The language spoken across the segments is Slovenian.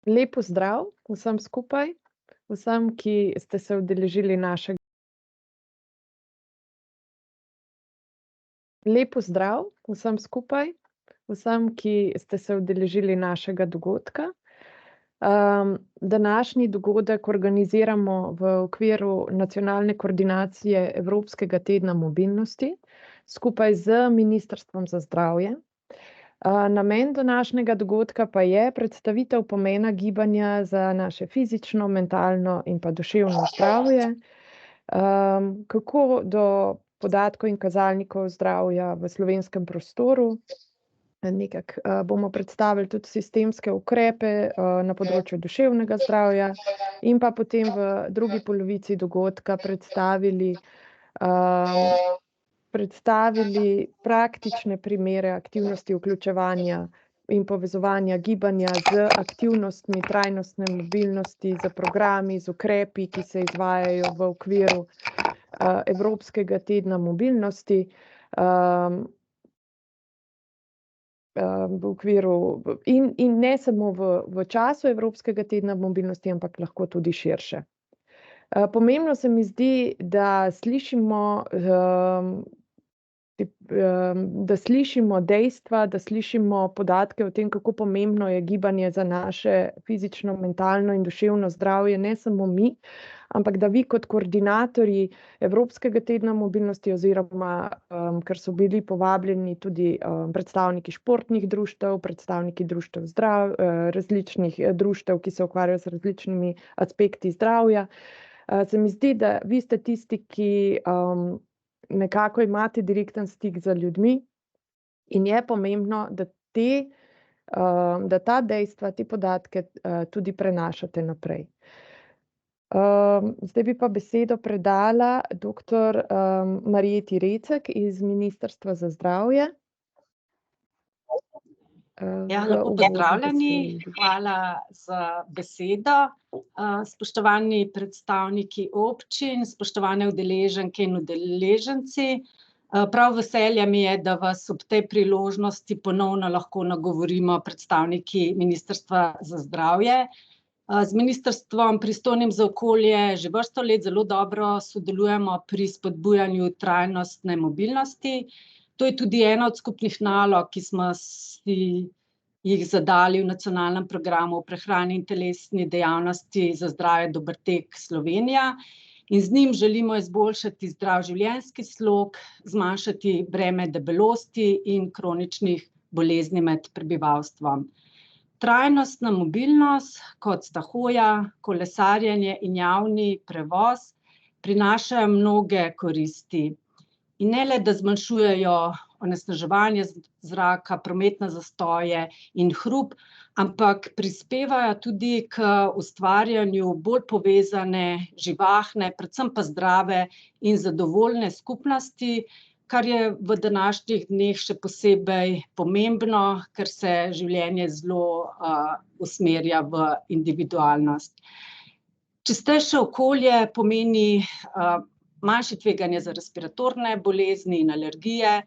Lep pozdrav vsem skupaj, vsem, ki ste se udeležili našega. Lep pozdrav vsem skupaj, vsem, ki ste se udeležili našega dogodka. Današnji dogodek organiziramo v okviru nacionalne koordinacije Evropskega tedna mobilnosti skupaj z Ministrstvom za zdravje. Namen današnjega dogodka pa je predstavitev pomena gibanja za naše fizično, mentalno in pa duševno zdravje, kako do podatkov in kazalnikov zdravja v slovenskem prostoru. Nekako bomo predstavili tudi sistemske ukrepe na področju duševnega zdravja in pa potem v drugi polovici dogodka predstavili praktične primere aktivnosti vključevanja in povezovanja gibanja z aktivnostmi trajnostne mobilnosti, z programi, z ukrepi, ki se izvajajo v okviru Evropskega tedna mobilnosti, v okviru in ne samo v času Evropskega tedna mobilnosti, ampak lahko tudi širše. Pomembno se mi zdi, da slišimo dejstva, da slišimo podatke o tem, kako pomembno je gibanje za naše fizično, mentalno in duševno zdravje, ne samo mi, ampak da vi kot koordinatorji Evropskega tedna mobilnosti oziroma, ker so bili povabljeni tudi predstavniki športnih društev, predstavniki društev različnih društev, ki se ukvarjajo z različnimi aspekti zdravja. Se mi zdi, da vi ste tisti, ki nekako imate direkten stik z ljudmi in je pomembno, da ta dejstva, te podatke tudi prenašate naprej. Zdaj bi pa besedo predala doktor Marjeti Recek iz Ministrstva za zdravje. Lepo pozdravljeni, hvala za besedo. Spoštovani predstavniki občin, spoštovane udeleženke in udeleženci. Prav veselje mi je, da vas ob tej priložnosti ponovno lahko nagovorimo predstavniki Ministrstva za zdravje. Z ministrstvom, pristojnim za okolje, že vrsto let zelo dobro sodelujemo pri spodbujanju trajnostne mobilnosti. To je tudi ena od skupnih nalog, ki smo si jih zadali v nacionalnem programu o prehrani in telesni dejavnosti za zdravje Dober tek Slovenija. In z njim želimo izboljšati zdrav življenjski slog, zmanjšati breme debelosti in kroničnih bolezni med prebivalstvom. Trajnostna mobilnost, kot sta hoja, kolesarjenje in javni prevoz, prinašajo mnoge koristi. In ne le, da zmanjšujejo onesnaževanje zraka, prometne zastoje in hrup, ampak prispevajo tudi k ustvarjanju bolj povezane, živahne, predvsem pa zdrave in zadovoljne skupnosti, kar je v današnjih dneh še posebej pomembno, ker se življenje zelo usmerja v individualnost. Čistejše okolje pomeni manjše tveganje za respiratorne bolezni in alergije,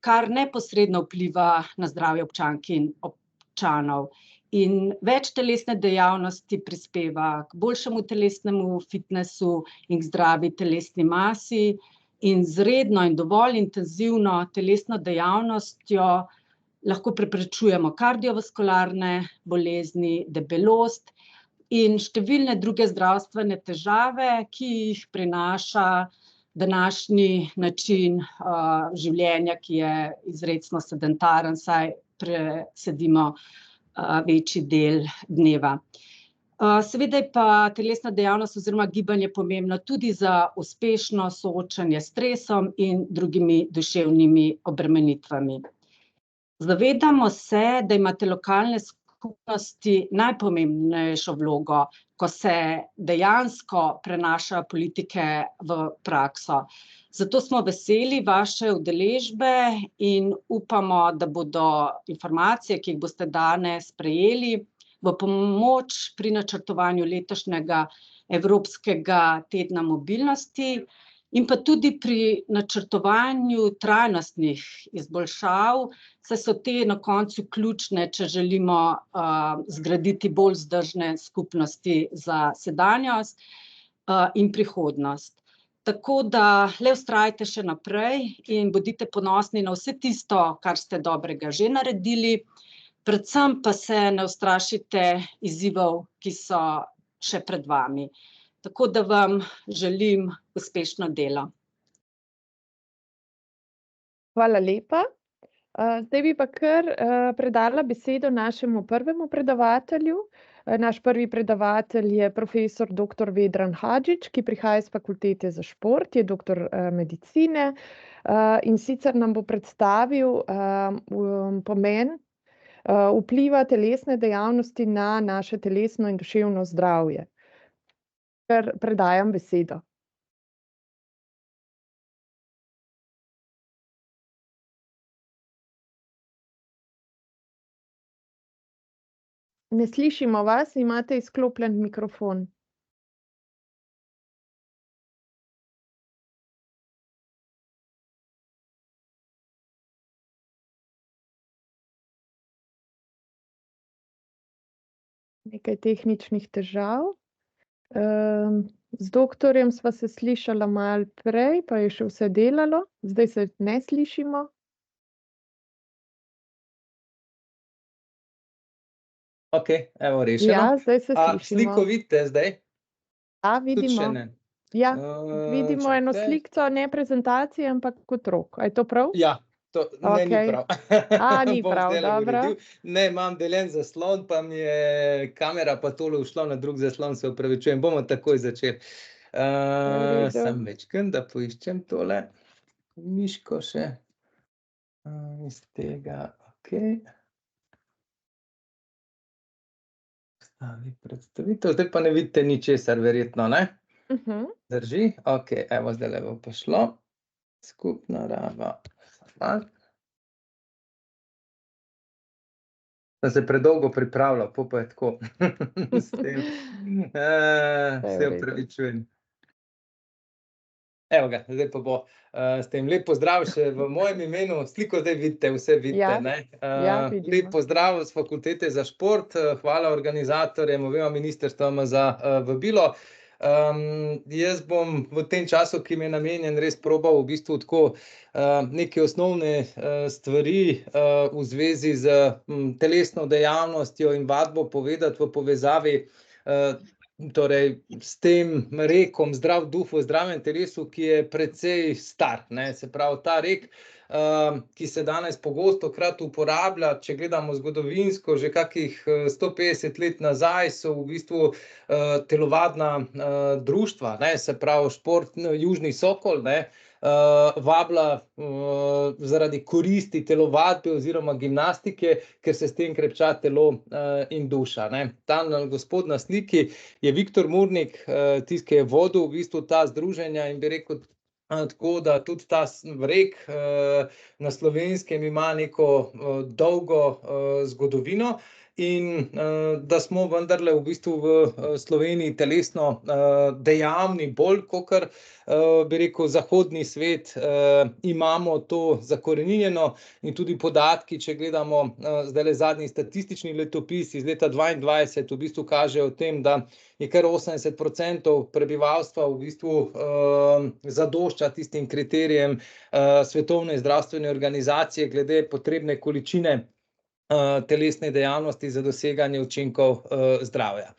kar neposredno vpliva na zdravje občank in občanov. In več telesne dejavnosti prispeva k boljšemu telesnemu fitnesu in k zdravi telesni masi in z redno in dovolj intenzivno telesno dejavnostjo lahko preprečujemo kardiovaskularne bolezni, debelost in številne druge zdravstvene težave, ki jih prinaša današnji način življenja, ki je izrecno sedentaren, saj presedimo večji del dneva. Seveda je pa telesna dejavnost oziroma gibanje pomembno tudi za uspešno soočanje s stresom in drugimi duševnimi obremenitvami. Zavedamo se, da imate lokalne skupnosti najpomembnejšo vlogo, ko se dejansko prenašajo politike v prakso. Zato smo veseli vaše udeležbe in upamo, da bodo informacije, ki jih boste danes prejeli, v pomoč pri načrtovanju letošnjega Evropskega tedna mobilnosti in pa tudi pri načrtovanju trajnostnih izboljšav, saj so te na koncu ključne, če želimo zgraditi bolj vzdržne skupnosti za sedanjost in prihodnost. Tako da le vztrajajte še naprej in bodite ponosni na vse tisto, kar ste dobrega že naredili, predvsem pa se ne ustrašite izzivov, ki so še pred vami. Tako da vam želim uspešno delo. Hvala lepa. Zdaj bi pa kar predala besedo našemu prvemu predavatelju. Naš prvi predavatelj je profesor dr. Vedran Hadžić, ki prihaja iz Fakultete za šport, je doktor medicine in sicer nam bo predstavil pomen vpliva telesne dejavnosti na naše telesno in duševno zdravje. Kar predajam besedo. Ne slišimo vas, imate izklopljen mikrofon. Nekaj tehničnih težav. Z doktorjem sva se slišala malo prej, pa je še vse delalo, zdaj se ne slišimo. Ok, evo rešeno. Ja, zdaj se slišimo. Sliko vidite zdaj? Ja, vidimo. Ja, vidimo eno slikco, ne prezentacije, ampak kot rok. A je to prav? Ja, to ne, ni prav. Ni prav, dobro. Ne, imam deljen zaslon, pa mi je kamera pa tole ušlo na drug zaslon, se opravičujem. Bomo takoj začeli. Samo večkrat, da poiščem tole miško še. Iz tega, okej. Predstavitev, zdaj pa ne vidite ničesar, verjetno, ne? Drži? Ok, evo, zdajle bo pa šlo. Skupna raba. Sem se predolgo pripravljal, pa je tako. S tem. Se opravičujem. Evo ga, zdaj pa bo s tem. Lep pozdrav še v mojem imenu, sliko zdaj vidite, vse vidite, ne? Ja, vidimo. Lep pozdrav z Fakultete za šport, hvala organizatorjem, obema ministrstvoma za vabilo. Jaz bom v tem času, ki mi je namenjen, res probal v bistvu tako neke osnovne stvari v zvezi z telesno dejavnostjo in vadbo povedati v povezavi torej s tem rekom zdrav duh v zdravem telesu, ki je precej star, ne, se pravi ta rek, ki se danes pogostokrat uporablja, če gledamo zgodovinsko, že kakih 150 let nazaj so v bistvu telovadna društva, ne, se pravi Južni Sokol, ne, vabila zaradi koristi telovadbe oziroma gimnastike, ker se s tem krepča telo in duša, ne. Ta gospod na sliki je Viktor Murnik, tisti, ki je vodil v bistvu ta združenja in bi rekel tako, da tudi ta rek na Slovenskem ima neko dolgo zgodovino in da smo vendarle v bistvu v Sloveniji telesno dejavni bolj kakor, bi rekel, zahodni svet, imamo to zakoreninjeno in tudi podatki, če gledamo zdajle zadnji statistični letopis iz leta 2022, v bistvu kažejo o tem, da je kar 80% prebivalstva v bistvu zadošča tistim kriterijem Svetovne zdravstvene organizacije glede potrebne količine telesne dejavnosti za doseganje učinkov zdravja.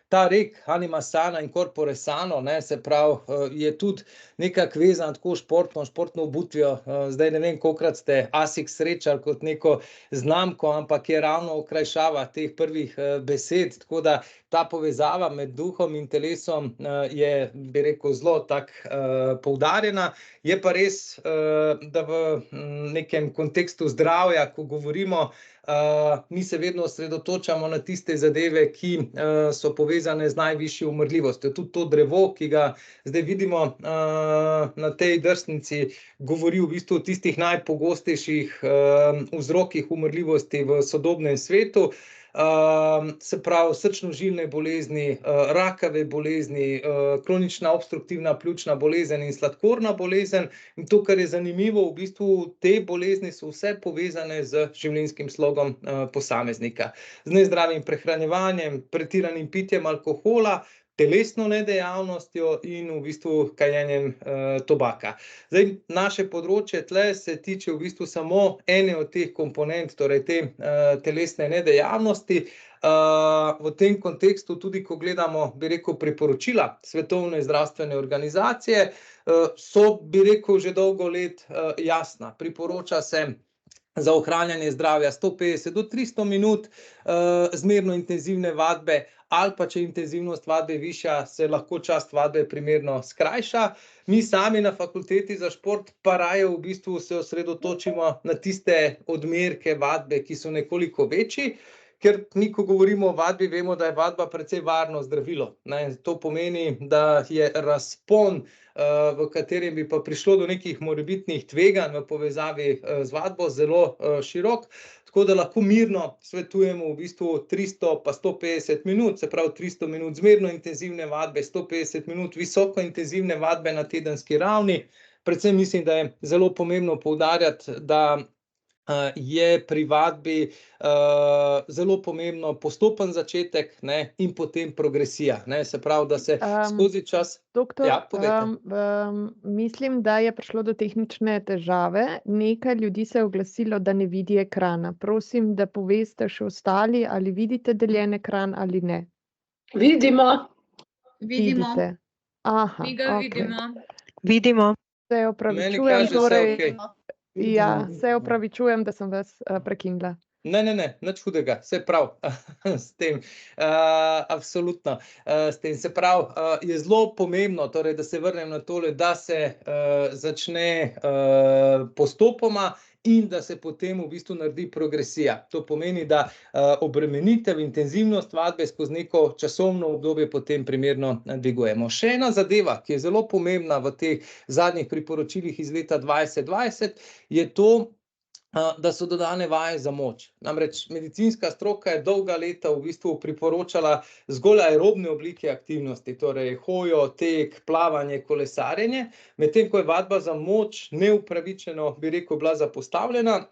Ta rek anima sana in corpore sano, ne, se pravi, je tudi nekako vezan tako športno obutvijo. Zdaj ne vem, kolikokrat ste ASICS srečali kot neko znamko, ampak je ravno okrajšava teh prvih besed, tako da ta povezava med duhom in telesom je, bi rekel, zelo tako poudarjena. Je pa res, da v nekem kontekstu zdravja, ko govorimo, mi se vedno osredotočamo na tiste zadeve, ki so povezane z najvišjo umrljivostjo. Tudi to drevo, ki ga zdaj vidimo na tej drsnici, govori v bistvu o tistih najpogostejših vzrokih umrljivosti v sodobnem svetu. se pravi srčno-žilne bolezni, rakave bolezni, kronična obstruktivna pljučna bolezen in sladkorna bolezen. In to, kar je zanimivo, v bistvu te bolezni so vse povezane z življenjskim slogom posameznika, z nezdravim prehranjevanjem, pretiranim pitjem alkohola, telesno nedejavnostjo in v bistvu kajenjem tobaka. Zdaj, naše področje tle se tiče v bistvu samo ene od teh komponent, torej te telesne nedejavnosti. V tem kontekstu tudi, ko gledamo, bi rekel, priporočila Svetovne zdravstvene organizacije, so, bi rekel, že dolgo let jasna. Priporoča se za ohranjanje zdravja 150 do 300 minut zmerno intenzivne vadbe, ali pa če intenzivnost vadbe višja, se lahko čas vadbe primerno skrajša. Mi sami na Fakulteti za šport pa raje v bistvu se osredotočimo na tiste odmerke vadbe, ki so nekoliko večji, ker mi, ko govorimo o vadbi, vemo, da je vadba precej varno zdravilo. To pomeni, da je razpon, v katerem bi pa prišlo do nekih morebitnih tveganj v povezavi z vadbo, zelo širok, tako da lahko mirno svetujemo v bistvu 300 pa 150 minut, se pravi 300 minut zmerno intenzivne vadbe, 150 minut visoko intenzivne vadbe na tedenski ravni. Predvsem mislim, da je zelo pomembno poudarjati, da je pri vadbi zelo pomembno postopen začetek, in potem progresija. Se pravi, da se skozi čas... Doktor, Ja, povejte. mislim, da je prišlo do tehnične težave. Nekaj ljudi se je oglasilo, da ne vidi ekrana. Prosim, da poveste še ostali, ali vidite deljen ekran ali ne. Vidimo. Vidite. Aha, Mi ga okej. vidimo. Vidimo. Se Meni opravičujem, kaže vse torej, okej. ja, se opravičujem, da sem vas prekinila. Ne, nič hudega, vse prav s tem, absolutno. S tem se pravi, je zelo pomembno, torej, da se vrnem na tole, da se začne postopoma in da se potem v bistvu naredi progresija. To pomeni, da obremenitev, intenzivnost vadbe skozi neko časovno obdobje potem primerno dvigujemo. Še ena zadeva, ki je zelo pomembna v teh zadnjih priporočilih iz leta 2020, je to, da so dodane vaje za moč. Namreč medicinska stroka je dolga leta v bistvu priporočala zgolj aerobne oblike aktivnosti, torej hojo, tek, plavanje, kolesarjenje, medtem ko je vadba za moč neupravičeno, bi rekel, bila zapostavljena.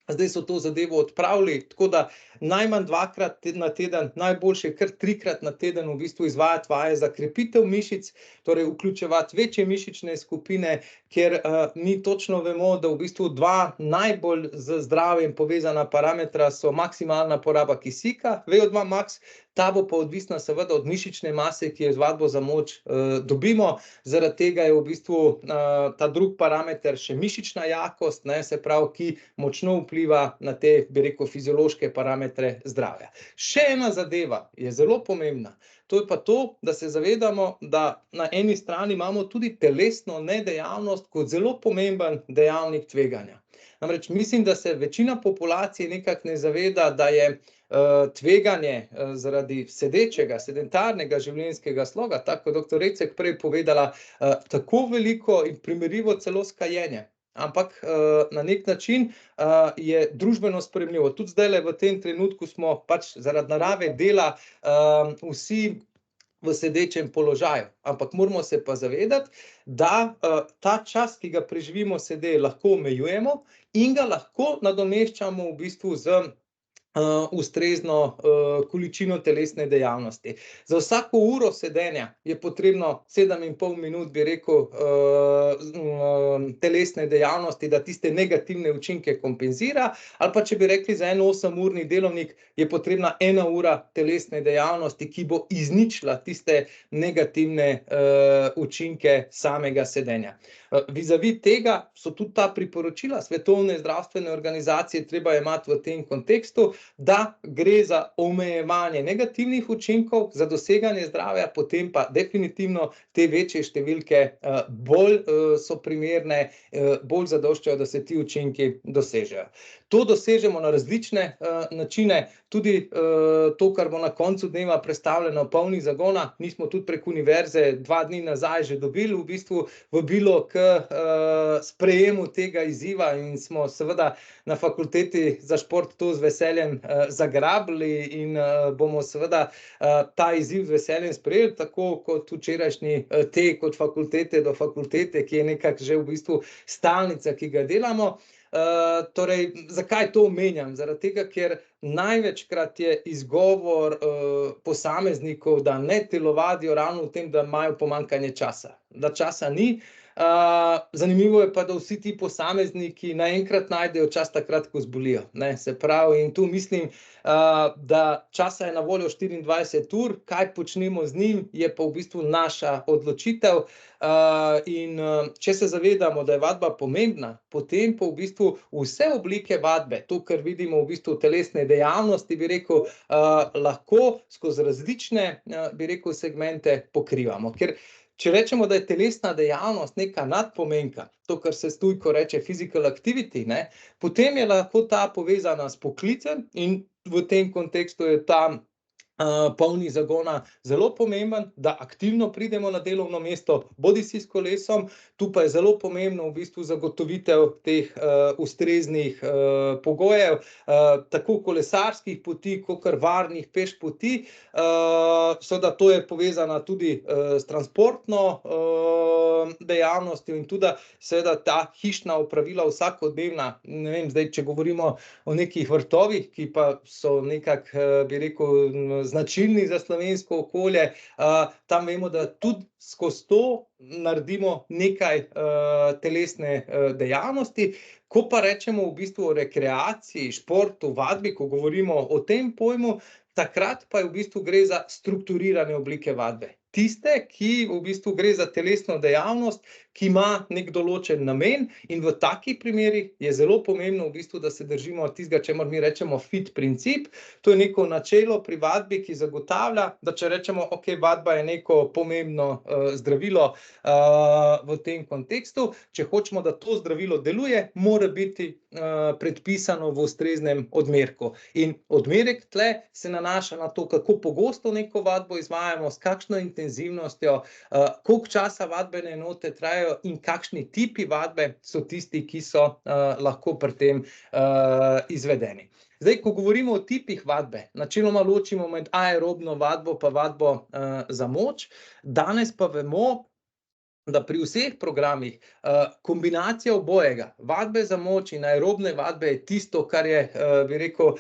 Zdaj so to zadevo odpravili, tako da najmanj 2-krat na teden, najboljše kar 3-krat na teden v bistvu izvajati vaje za krepitev mišic, torej vključevati večje mišične skupine, ker mi točno vemo, da v bistvu dva najbolj z zdravjem povezana parametra so maksimalna poraba kisika, VO2 max, ta bo pa odvisna seveda od mišične mase, ki jo z vadbo za moč dobimo. Zaradi tega je v bistvu ta drug parameter še mišična jakost, se pravi, ki močno vpliva na te, bi rekel, fiziološke parametre zdravja. Še ena zadeva je zelo pomembna. To je pa to, da se zavedamo, da na eni strani imamo tudi telesno nedejavnost kot zelo pomemben dejavnik tveganja. Namreč mislim, da se večina populacije nekako ne zaveda, da je tveganje zaradi sedečega, sedentarnega življenjskega sloga, tako kot doktor Recek prej povedala, tako veliko in primerljivo celo s kajenjem. Ampak na nek način je družbeno sprejemljivo. Tudi zdajle v tem trenutku smo pač zaradi narave dela vsi v sedečem položaju. Ampak moramo se pa zavedati, da ta čas, ki ga preživimo sede, lahko omejujemo in ga lahko nadomeščamo v bistvu z ustrezno količino telesne dejavnosti. Za vsako uro sedenja je potrebno 7,5 minut, bi rekel, telesne dejavnosti, da tiste negativne učinke kompenzira, ali pa če bi rekli za en 8-urni delovnik, je potrebna 1 ura telesne dejavnosti, ki bo izničila tiste negativne učinke samega sedenja. Vizavi tega so tudi ta priporočila Svetovne zdravstvene organizacije treba imati v tem kontekstu, da gre za omejevanje negativnih učinkov, za doseganje zdravja, potem pa definitivno te večje številke bolj so primerne, bolj zadoščajo, da se ti učinki dosežejo. To dosežemo na različne načine, tudi to, kar bo na koncu dneva predstavljeno polni zagona. Mi smo tudi prek univerze 2 dni nazaj že dobili v bistvu vabilo k sprejemu tega izziva in smo seveda na Fakulteti za šport to z veseljem veseljem zagrabili in bomo seveda ta izziv z veseljem sprejeli, tako kot včerajšnji tek od fakultete do fakultete, ki je nekako že v bistvu stalnica, ki ga delamo. Torej, zakaj to omenjam? Zaradi tega, ker največkrat je izgovor posameznikov, da ne telovadijo ravno v tem, da imajo pomanjkanje časa, da časa ni. Zanimivo je pa, da vsi ti posamezniki naenkrat najdejo čas takrat, ko zbolijo, ne, se pravi, in tu mislim, da časa je na voljo 24 ur, kaj počnemo z njim, je pa v bistvu naša odločitev, in če se zavedamo, da je vadba pomembna, potem pa v bistvu vse oblike vadbe, to, kar vidimo v bistvu telesne dejavnosti, bi rekel, lahko skozi različne, bi rekel, segmente pokrivamo, ker če rečemo, da je telesna dejavnost neka nadpomenka, to, kar se tujko reče physical activity, ne, potem je lahko ta povezana s poklicem in v tem kontekstu je ta polni zagona zelo pomemben, da aktivno pridemo na delovno mesto, bodisi s kolesom, tu pa je zelo pomembno v bistvu zagotovitev teh ustreznih pogojev, tako kolesarskih poti, kakor varnih peš poti, seveda to je povezana tudi s transportno dejavnostjo in tudi seveda ta hišna opravila vsakodnevna, ne vem, zdaj, če govorimo o nekih vrtovih, ki pa so nekako, bi rekel, značilni za slovensko okolje, tam vemo, da tudi skozi to naredimo nekaj telesne dejavnosti. Ko pa rečemo v bistvu o rekreaciji, športu, vadbi, ko govorimo o tem pojmu, takrat pa v bistvu gre za strukturirane oblike vadbe. Tiste, ki v bistvu gre za telesno dejavnost, ki ima nek določen namen in v takih primerih je zelo pomembno v bistvu, da se držimo tistega, čemur mi rečemo fit princip. To je neko načelo pri vadbi, ki zagotavlja, da če rečemo, ok, vadba je neko pomembno zdravilo v tem kontekstu, če hočemo, da to zdravilo deluje, mora biti predpisano v ustreznem odmerku. In odmerek tle se nanaša na to, kako pogosto neko vadbo izvajamo, s kakšno intenzivnostjo, koliko časa vadbene enote trajajo in kakšni tipi vadbe so tisti, ki so lahko pri tem izvedeni. Zdaj, ko govorimo o tipih vadbe, načeloma ločimo med aerobno vadbo pa vadbo za moč, danes pa vemo, da pri vseh programih kombinacija obojega, vadbe za moč in aerobne vadbe je tisto, kar je, bi rekel,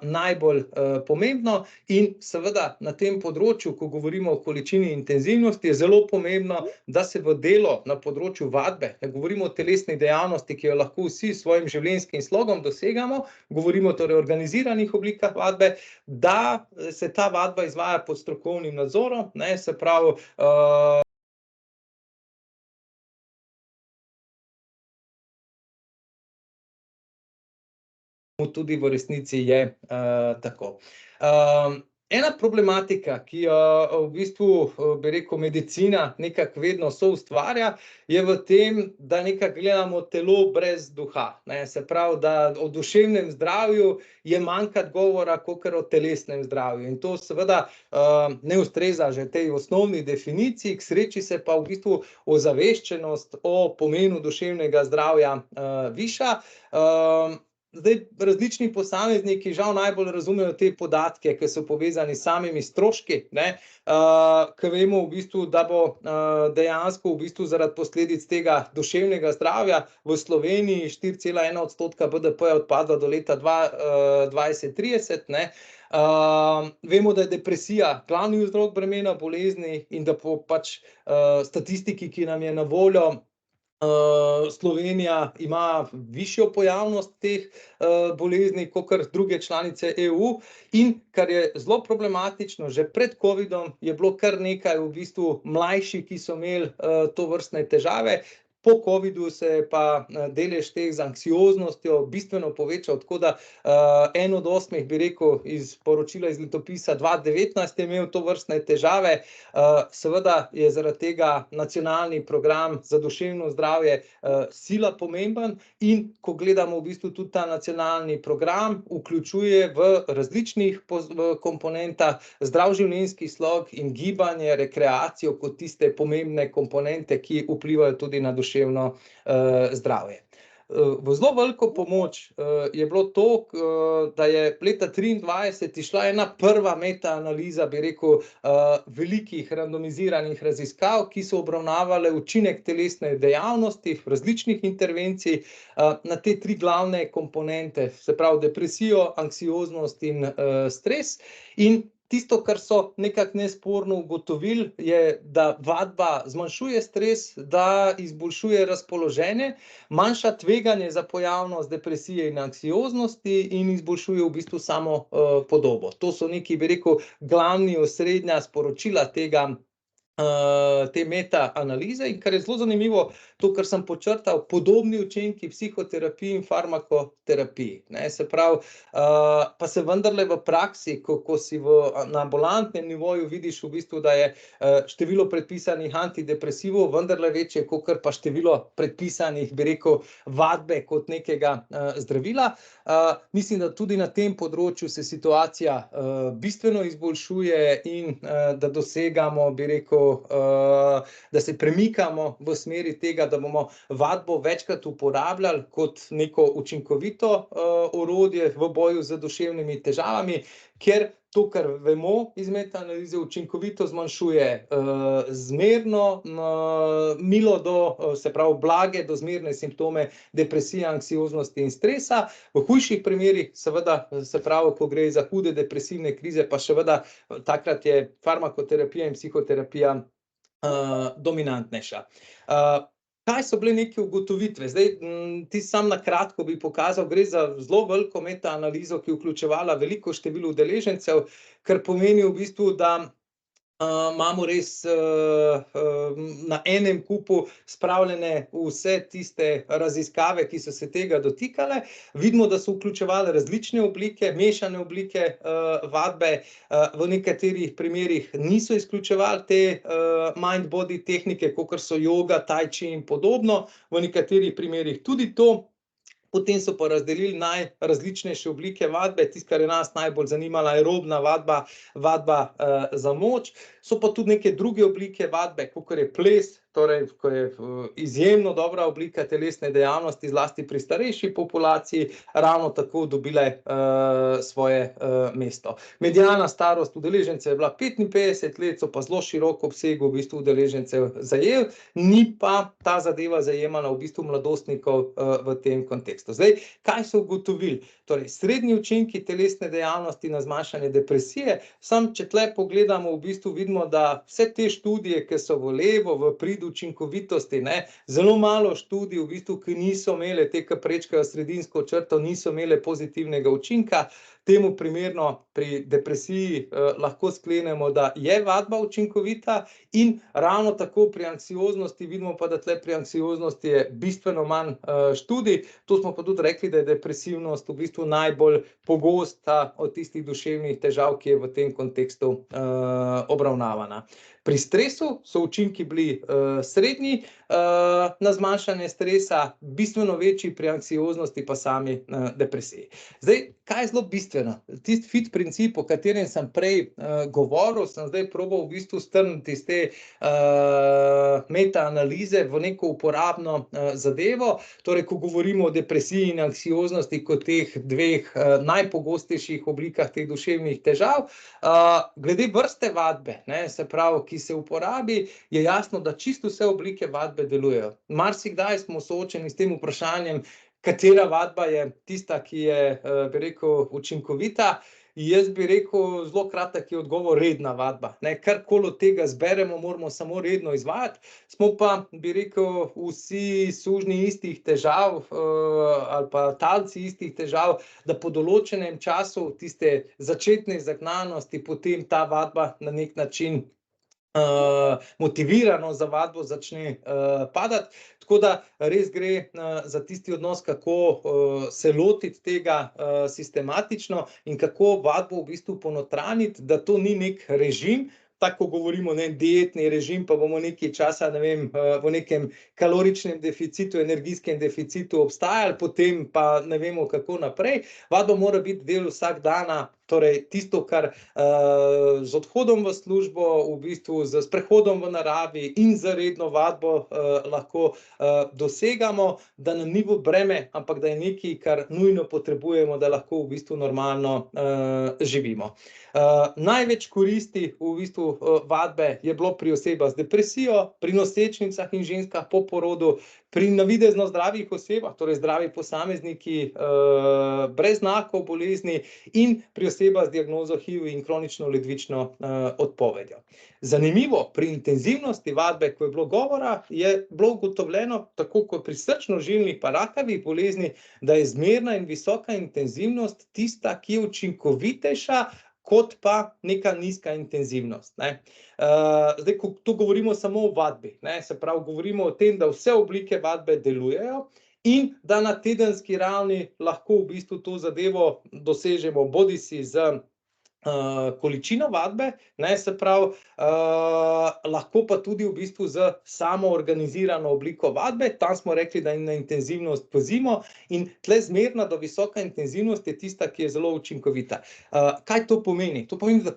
najbolj pomembno in seveda na tem področju, ko govorimo o količini intenzivnosti, je zelo pomembno, da se v delo na področju vadbe, ne govorimo o telesni dejavnosti, ki jo lahko vsi s svojim življenjskim slogom dosegamo, govorimo torej o organiziranih oblikah vadbe, da se ta vadba izvaja pod strokovnim nadzorom, ne, se pravi, tudi v resnici je tako. Ena problematika, ki jo v bistvu, bi rekel, medicina nekako vedno soustvarja, je v tem, da nekako gledamo telo brez duha, ne, se pravi, da o duševnem zdravju je manjkrat govora kakor o telesnem zdravju in to seveda ne ustreza že tej osnovni definiciji, k sreči se pa v bistvu ozaveščenost o pomenu duševnega zdravja viša. Zdaj, različni posamezniki žal najbolj razumejo te podatke, ki so povezani s samimi stroški, ne, ker vemo v bistvu, da bo dejansko v bistvu zaradi posledic tega duševnega zdravja v Sloveniji 4,1% BDP odpadlo do leta 2030, ne. Vemo, da je depresija glavni vzrok bremena bolezni in da po pač statistiki, ki nam je na voljo, Slovenija ima višjo pojavnost teh bolezni kakor druge članice EU in kar je zelo problematično, že pred covidom je bilo kar nekaj v bistvu mlajših, ki so imeli tovrstne težave. Po covidu se je pa delež teh z anksioznostjo bistveno povečal, tako da 1 od 8, bi rekel, iz poročila iz letopisa 2019 je imel tovrstne težave. Seveda je zaradi tega nacionalni program za duševno zdravje sila pomemben in ko gledamo v bistvu tudi ta nacionalni program, vključuje v različnih komponentah zdrav življenjski slog in gibanje, rekreacijo kot tiste pomembne komponente, ki vplivajo tudi na duševno zdravje. v zelo veliko pomoč je bilo to, da je leta 2023 išla ena prva metaanaliza, bi rekel, velikih randomiziranih raziskav, ki so obravnavale učinek telesne dejavnosti, različnih intervencij na te 3 glavne komponente, se pravi depresijo, anksioznost in stres. In tisto, kar so nekako nesporno ugotovili, je, da vadba zmanjšuje stres, da izboljšuje razpoloženje, manjša tveganje za pojavnost depresije in anksioznosti in izboljšuje v bistvu samo podobo. To so neki, bi rekel, glavni osrednja sporočila te metaanalize, in kar je zelo zanimivo, to, kar sem počrtal, podobni učinki psihoterapiji in farmakoterapiji, ne, se pravi, pa se vendarle v praksi, ko si na ambulantnem nivoju vidiš v bistvu, da je število predpisanih antidepresivov vendarle večje, kakor pa število predpisanih, bi rekel, vadbe kot nekega zdravila. Mislim, da tudi na tem področju se situacija bistveno izboljšuje in da dosegamo, bi rekel, da se premikamo v smeri tega, da bomo vadbo večkrat uporabljali kot neko učinkovito orodje v boju z duševnimi težavami, ker to, kar vemo iz metaanalize, učinkovito zmanjšuje zmerno, milo se pravi blage do zmerne simptome depresije, anksioznosti in stresa. V hujših primerih, seveda, se pravi, ko gre za hude depresivne krize, pa seveda takrat je farmakoterapija in psihoterapija dominantnejša. Kaj so bile neke ugotovitve? Zdaj, sam na kratko bi pokazal, gre za zelo veliko metaanalizo, ki je vključevala veliko število udeležencev, kar pomeni v bistvu, da imamo res na enem kupu spravljene vse tiste raziskave, ki so se tega dotikale. Vidimo, da so vključevale različne oblike, mešane oblike vadbe, v nekaterih primerih niso izključevali te mind-body tehnike, kakor so joga, tai chi in podobno, v nekaterih primerih tudi to. Potem so pa razdelili najrazličnejše oblike vadbe, tisto, kar je nas najbolj zanimala, aerobna vadba, vadba za moč. So pa tudi neke druge oblike vadbe, kakor je ples, torej, ko je izjemno dobra oblika telesne dejavnosti, zlasti pri starejši populaciji, ravno tako dobile svoje mesto. Mediana starost udeležencev je bila 55 let, so pa zelo širok obseg v bistvu udeležencev zajel, ni pa ta zadeva zajemala v bistvu mladostnikov v tem kontekstu. Zdaj, kaj so ugotovili? Torej, srednji učinki telesne dejavnosti na zmanjšanje depresije, samo če tle pogledamo, v bistvu vidimo, da vse te študije, ki so v levo, v prid učinkovitosti, ne, zelo malo študij, v bistvu, ki niso imele, te, ki prečkajo sredinsko črto, niso imele pozitivnega učinka. Temu primerno pri depresiji lahko sklenemo, da je vadba učinkovita, in ravno tako pri anksioznosti vidimo pa, da tle pri anksioznosti je bistveno manj študij. To smo pa tudi rekli, da je depresivnost v bistvu najbolj pogosta od tistih duševnih težav, ki je v tem kontekstu obravnavana. Pri stresu so učinki bili srednji na zmanjšanje stresa, bistveno večji pri anksioznosti pa sami depresiji. Zdaj, kaj je zelo bistveno? Tisti FIT princip, o katerem sem prej govoril, sem zdaj probal v bistvu strniti iz te metaanalize v neko uporabno zadevo. Torej, ko govorimo o depresiji in anksioznosti kot teh dveh najpogostejših oblikah teh duševnih težav, glede vrste vadbe, ne, se pravi, ki se uporabi, je jasno, da čisto vse oblike vadbe delujejo. Marsikdaj smo soočeni s tem vprašanjem, katera vadba je tista, ki je, bi rekel, učinkovita. Jaz bi rekel, zelo kratek je odgovor, redna vadba. Karkoli od tega zberemo, moramo samo redno izvajati. Smo pa, bi rekel, vsi sužnji istih težav ali pa talci istih težav, da po določenem času tiste začetne zagnanosti potem ta vadba na nek način motivirano za vadbo začne padati. Tako da res gre za tisti odnos, kako se lotiti tega sistematično in kako vadbo v bistvu ponotraniti, da to ni nek režim, tako govorimo, ne, dietni režim, pa bomo nekaj časa, ne vem, v nekem kaloričnem deficitu, energijskem deficitu obstajali, potem pa ne vemo, kako naprej. Vadba mora biti del vsakdana Torej, tisto, kar z odhodom v službo, v bistvu z prehodom v naravi in z redno vadbo lahko dosegamo, da nam ni v breme, ampak da je nekaj, kar nujno potrebujemo, da lahko v bistvu normalno živimo. Največ koristi v bistvu vadbe je bilo pri osebah z depresijo, pri nosečnicah in ženskah po porodu, pri navidezno zdravih osebah, torej zdravi posamezniki brez znakov bolezni in pri osebah z diagnozo HIV in kronično ledvično odpovedjo. Zanimivo, pri intenzivnosti vadbe, ko je bilo govora, je bilo ugotovljeno, tako kot pri srčno-žilnih pa rakavih bolezni, da je zmerna in visoka intenzivnost tista, ki je učinkovitejša kot pa neka nizka intenzivnost. Zdaj, ko tu govorimo samo o vadbi, se pravi, govorimo o tem, da vse oblike vadbe delujejo in da na tedenski ravni lahko v bistvu to zadevo dosežemo bodisi z količino vadbe, se pravi, lahko pa tudi v bistvu z samo organizirano obliko vadbe. Tam smo rekli, da na intenzivnost pazimo in tle zmerna do visoka intenzivnost je tista, ki je zelo učinkovita. Kaj to pomeni? To pomeni, da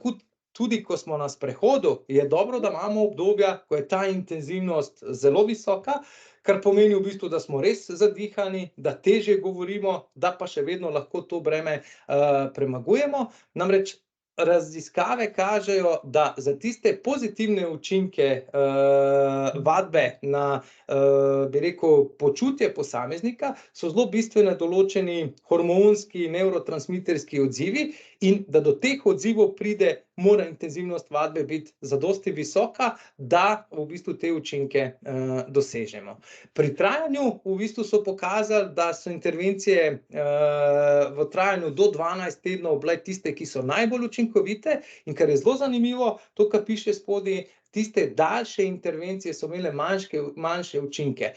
tudi ko smo na sprehodu, je dobro, da imamo obdobja, ko je ta intenzivnost zelo visoka, kar pomeni v bistvu, da smo res zadihani, da težje govorimo, da pa še vedno lahko to breme premagujemo. Namreč raziskave kažejo, da za tiste pozitivne učinke vadbe na, bi rekel, počutje posameznika so zelo bistveni določeni hormonski, nevrotransmiterski odzivi in da do teh odzivov pride, mora intenzivnost vadbe biti zadosti visoka, da v bistvu te učinke dosežemo. Pri trajanju v bistvu so pokazali, da so intervencije v trajanju do 12 tednov bile tiste, ki so najbolj učinkovite in kar je zelo zanimivo, to, kar piše spodaj, tiste daljše intervencije so imele manjše učinke.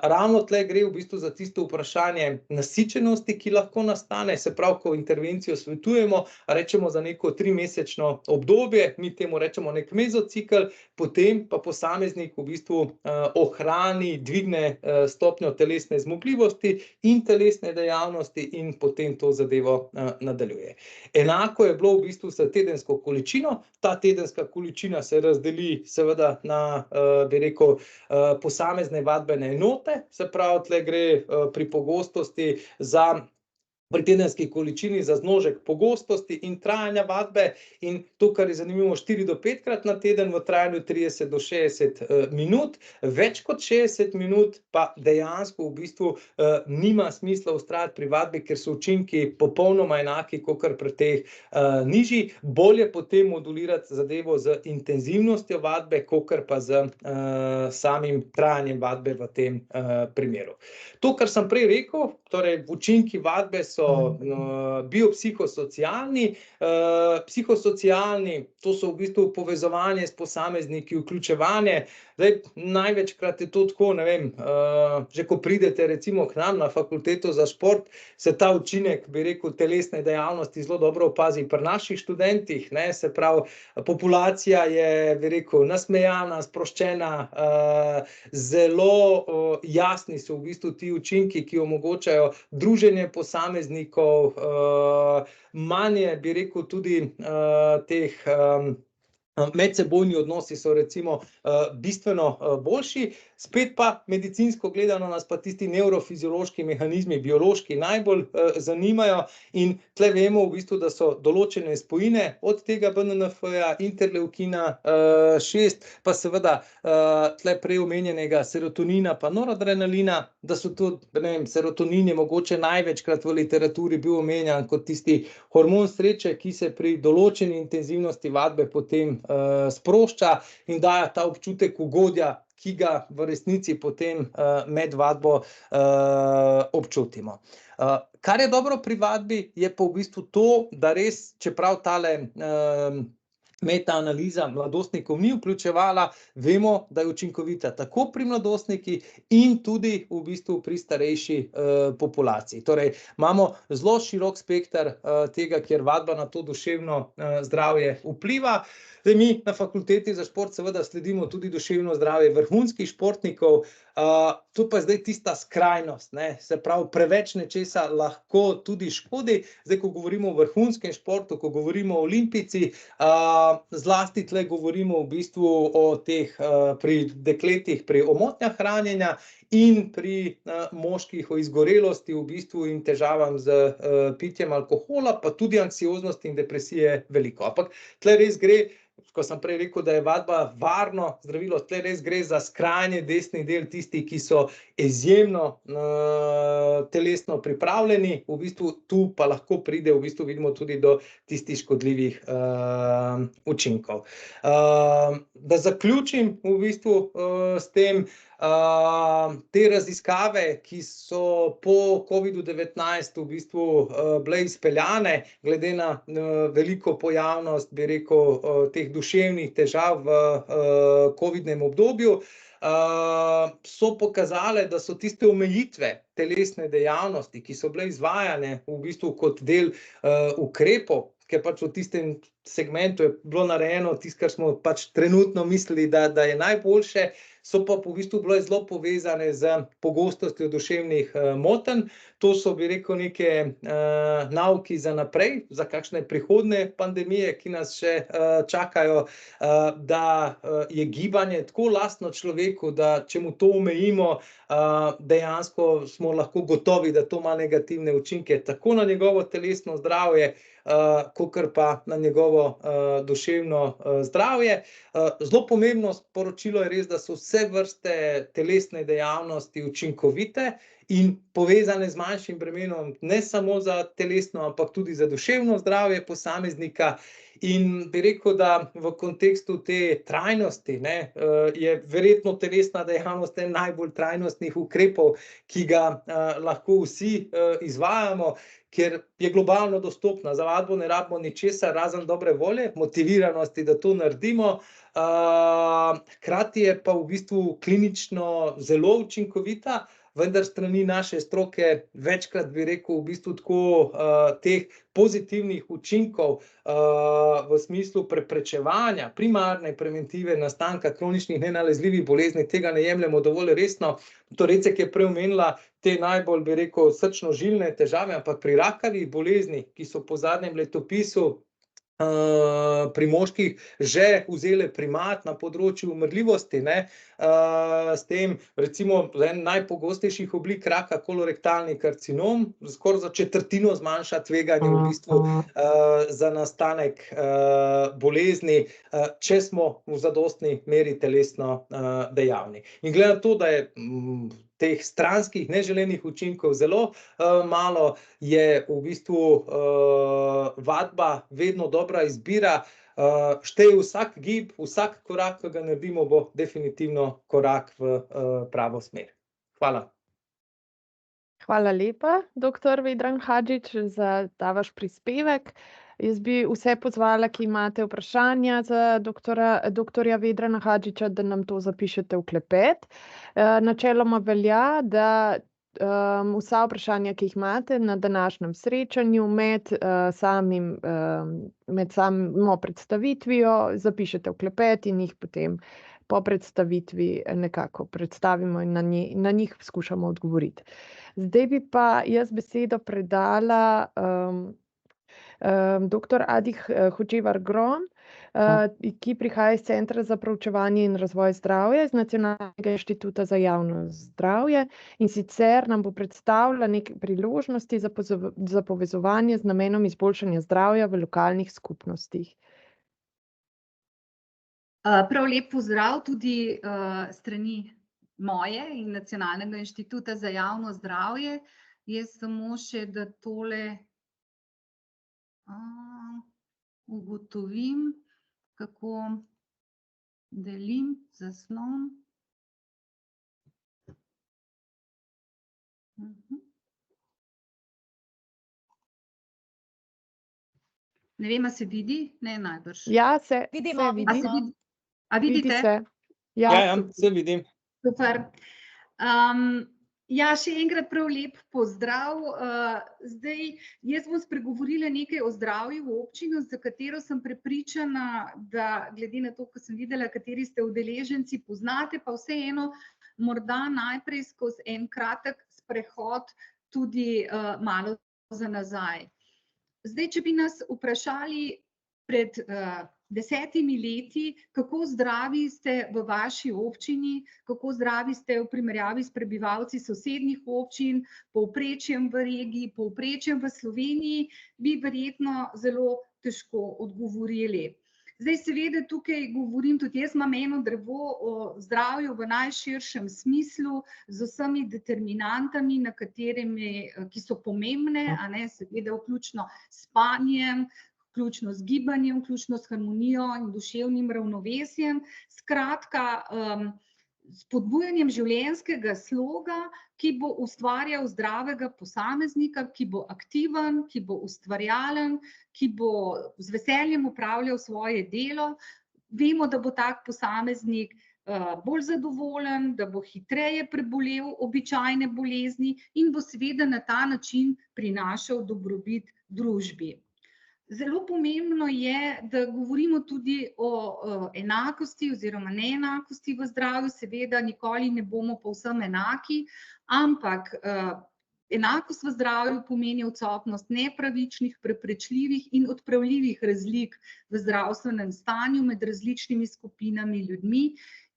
Ravno tle gre v bistvu za tisto vprašanje nasičenosti, ki lahko nastane, se pravi, ko intervencijo svetujemo, rečemo za neko 3-mesečno obdobje, mi temu rečemo nek mezocikl, potem pa posameznik v bistvu ohrani, dvigne stopnjo telesne zmogljivosti in telesne dejavnosti in potem to zadevo nadaljuje. Enako je bilo v bistvu s tedensko količino, ta tedenska količina se razdeli seveda na, bi rekel, posamezne vadbene enote, se pravi, tle gre pri pogostosti pri tedenski količini za zmnožek pogostosti in trajanja vadbe in to, kar je zanimivo, 4 do 5-krat na teden v trajanju 30 do 60 minut, več kot 60 minut pa dejansko v bistvu nima smisla vztrajati pri vadbi, ker so učinki popolnoma enaki, kakor pri teh nižji, bolje potem modulirati zadevo z intenzivnostjo vadbe, kakor pa z samim trajanjem vadbe v tem primeru. To, kar sem prej rekel, torej učinki vadbe so biopsihosocialni. Psihosocialni, to so v bistvu povezovanje s posamezniki, vključevanje. Zdaj, največkrat je to tako, ne vem, že ko pridete recimo k nam na fakulteto za šport, se ta učinek, bi rekel, telesne dejavnosti zelo dobro opazi pri naših študentih, se pravi, populacija je, bi rekel, nasmejana, sproščena, zelo jasni so v bistvu ti učinki, ki omogočajo druženje posameznikov, manj je, bi rekel, tudi teh medsebojni odnosi so recimo bistveno boljši, spet pa medicinsko gledano nas pa tisti nevrofiziološki mehanizmi, biološki najbolj zanimajo in tle vemo v bistvu, da so določene spojine od tega BNNF-ja, interleukina 6, pa seveda tle prej omenjenega serotonina pa noradrenalina, da so tudi, ne vem, serotonin je mogoče največkrat v literaturi bil omenjan kot tisti hormon sreče, ki se pri določeni intenzivnosti vadbe potem sprošča in daje ta občutek ugodja, ki ga v resnici potem med vadbo občutimo. Kar je dobro pri vadbi, je pa v bistvu to, da res, čeprav tale metaanaliza mladostnikov ni vključevala, vemo, da je učinkovita tako pri mladostnikih in tudi v bistvu pri starejši populaciji. Torej, imamo zelo širok spekter tega, kjer vadba na to duševno zdravje vpliva. Zdaj, mi na Fakulteti za šport seveda sledimo tudi duševno zdravje vrhunskih športnikov, to pa je zdaj tista skrajnost, ne, se pravi, preveč nečesa lahko tudi škodi. Zdaj, ko govorimo o vrhunskem športu, ko govorimo o olimpijcih, zlasti tle govorimo v bistvu o teh pri dekletih, pri motnjah hranjenja in pri moških o izgorelosti v bistvu in težavam z pitjem alkohola, pa tudi anksioznosti in depresije veliko. Ampak tle res gre, ko sem prej rekel, da je vadba varno zdravilo, tle res gre za skrajni desni del, tisti, ki so izjemno telesno pripravljeni, v bistvu tu pa lahko pride, v bistvu vidimo tudi do tistih škodljivih učinkov. Da zaključim v bistvu s tem, te raziskave, ki so po COVID-19 v bistvu bile izpeljane, glede na veliko pojavnost, bi rekel, teh duševnih težav v covidnem obdobju, so pokazale, da so tiste omejitve telesne dejavnosti, ki so bile izvajane v bistvu kot del ukrepov, ker pač v tistem segmentu je bilo narejeno tisto, kar smo pač trenutno mislili, da je najboljše, so pa v bistvu bile zelo povezane z pogostostjo duševnih motenj. To so, bi rekel, neke nauki za naprej, za kakšne prihodnje pandemije, ki nas še čakajo, da je gibanje tako lastno človeku, da če mu to omejimo, dejansko smo lahko gotovi, da to ima negativne učinke tako na njegovo telesno zdravje, kakor pa na njegovo duševno zdravje. Zelo pomembno sporočilo je res, da so vse vrste telesne dejavnosti učinkovite in povezane z manjšim bremenom, ne samo za telesno, ampak tudi za duševno zdravje posameznika. In bi rekel, da v kontekstu te trajnosti, ne, je verjetno telesna dejavnost en najbolj trajnostnih ukrepov, ki ga lahko vsi izvajamo, ker je globalno dostopna. Za vadbo ne rabimo ničesar, razen dobre volje, motiviranosti, da to naredimo. Hkrati je pa v bistvu klinično zelo učinkovita, vendar strani naše stroke večkrat, bi rekel, v bistvu tako teh pozitivnih učinkov v smislu preprečevanja, primarne preventive nastanka kroničnih nenalezljivih bolezni, tega ne jemljemo dovolj resno. Recek je prej omenila te najbolj, bi rekel, srčno-žilne težave, ampak pri rakavih boleznih, ki so po zadnjem letopisu pri moških že vzele primat na področju umrljivosti, ne, s tem, recimo, en najpogostejših oblik raka, kolorektalni karcinom, skoraj za četrtino zmanjša tveganje v bistvu za nastanek bolezni, če smo v zadostni meri telesno dejavni. In glede na to, da je teh stranskih neželenih učinkov zelo malo, je v bistvu vadba vedno dobra izbira. Šteje vsak gib, vsak korak, ki ga naredimo, bo definitivno korak v pravo smer. Hvala. Hvala lepa, doktor Vedran Hadžič, za ta vaš prispevek. Jaz bi vse pozvala, ki imate vprašanja za doktorja Vedrana Hadžiča, da nam to zapišete v klepet. Načeloma velja, da vsa vprašanja, ki jih imate na današnjem srečanju med samo predstavitvijo, zapišete v klepet in jih potem po predstavitvi nekako predstavimo in na njih skušamo odgovoriti. Zdaj bi pa jaz besedo predala dr. Adi Hočevar Grom, ki prihaja iz Centra za proučevanje in razvoj zdravja iz Nacionalnega inštituta za javno zdravje, in sicer nam bo predstavila neke priložnosti za povezovanje z namenom izboljšanja zdravja v lokalnih skupnostih. Prav lep pozdrav tudi strani moje in Nacionalnega inštituta za javno zdravje. Jaz samo še, da tole ugotovim, kako delim zaslon. Ne vem, a se vidi? Ne, najbrž. Ja, se Vidimo, vidi. A se vidi? A vidite? Vidi se. Ja, Ja, se vidim. Super. Ja, še enkrat prav lep pozdrav. Zdaj, jaz bom spregovorila nekaj o zdravju v občini, za katero sem prepričana, da glede na to, ko sem videla, kateri ste udeleženci, poznate, pa vseeno morda najprej skozi en kratek sprehod tudi malo za nazaj. Zdaj, če bi nas vprašali pred 10 leti, kako zdravi ste v vaši občini, kako zdravi ste v primerjavi s prebivalci sosednjih občin, povprečjem v regiji, povprečjem v Sloveniji, bi verjetno zelo težko odgovorili. Zdaj, seveda, tukaj govorim tudi jaz, imam eno drevo o zdravju v najširšem smislu, z vsemi determinantami, ki so pomembne, a ne, seveda vključno s spanjem, vključno z gibanjem, vključno s harmonijo in duševnim ravnovesjem. Skratka, spodbujanjem življenjskega sloga, ki bo ustvarjal zdravega posameznika, ki bo aktiven, ki bo ustvarjalen, ki bo z veseljem opravljal svoje delo. Vemo, da bo tak posameznik bolj zadovoljen, da bo hitreje prebolel običajne bolezni in bo seveda na ta način prinašal dobrobit družbi. Zelo pomembno je, da govorimo tudi o enakosti oziroma neenakosti v zdravju. Seveda nikoli ne bomo povsem enaki, ampak enakost v zdravju pomeni odsotnost nepravičnih, preprečljivih in odpravljivih razlik v zdravstvenem stanju med različnimi skupinami ljudmi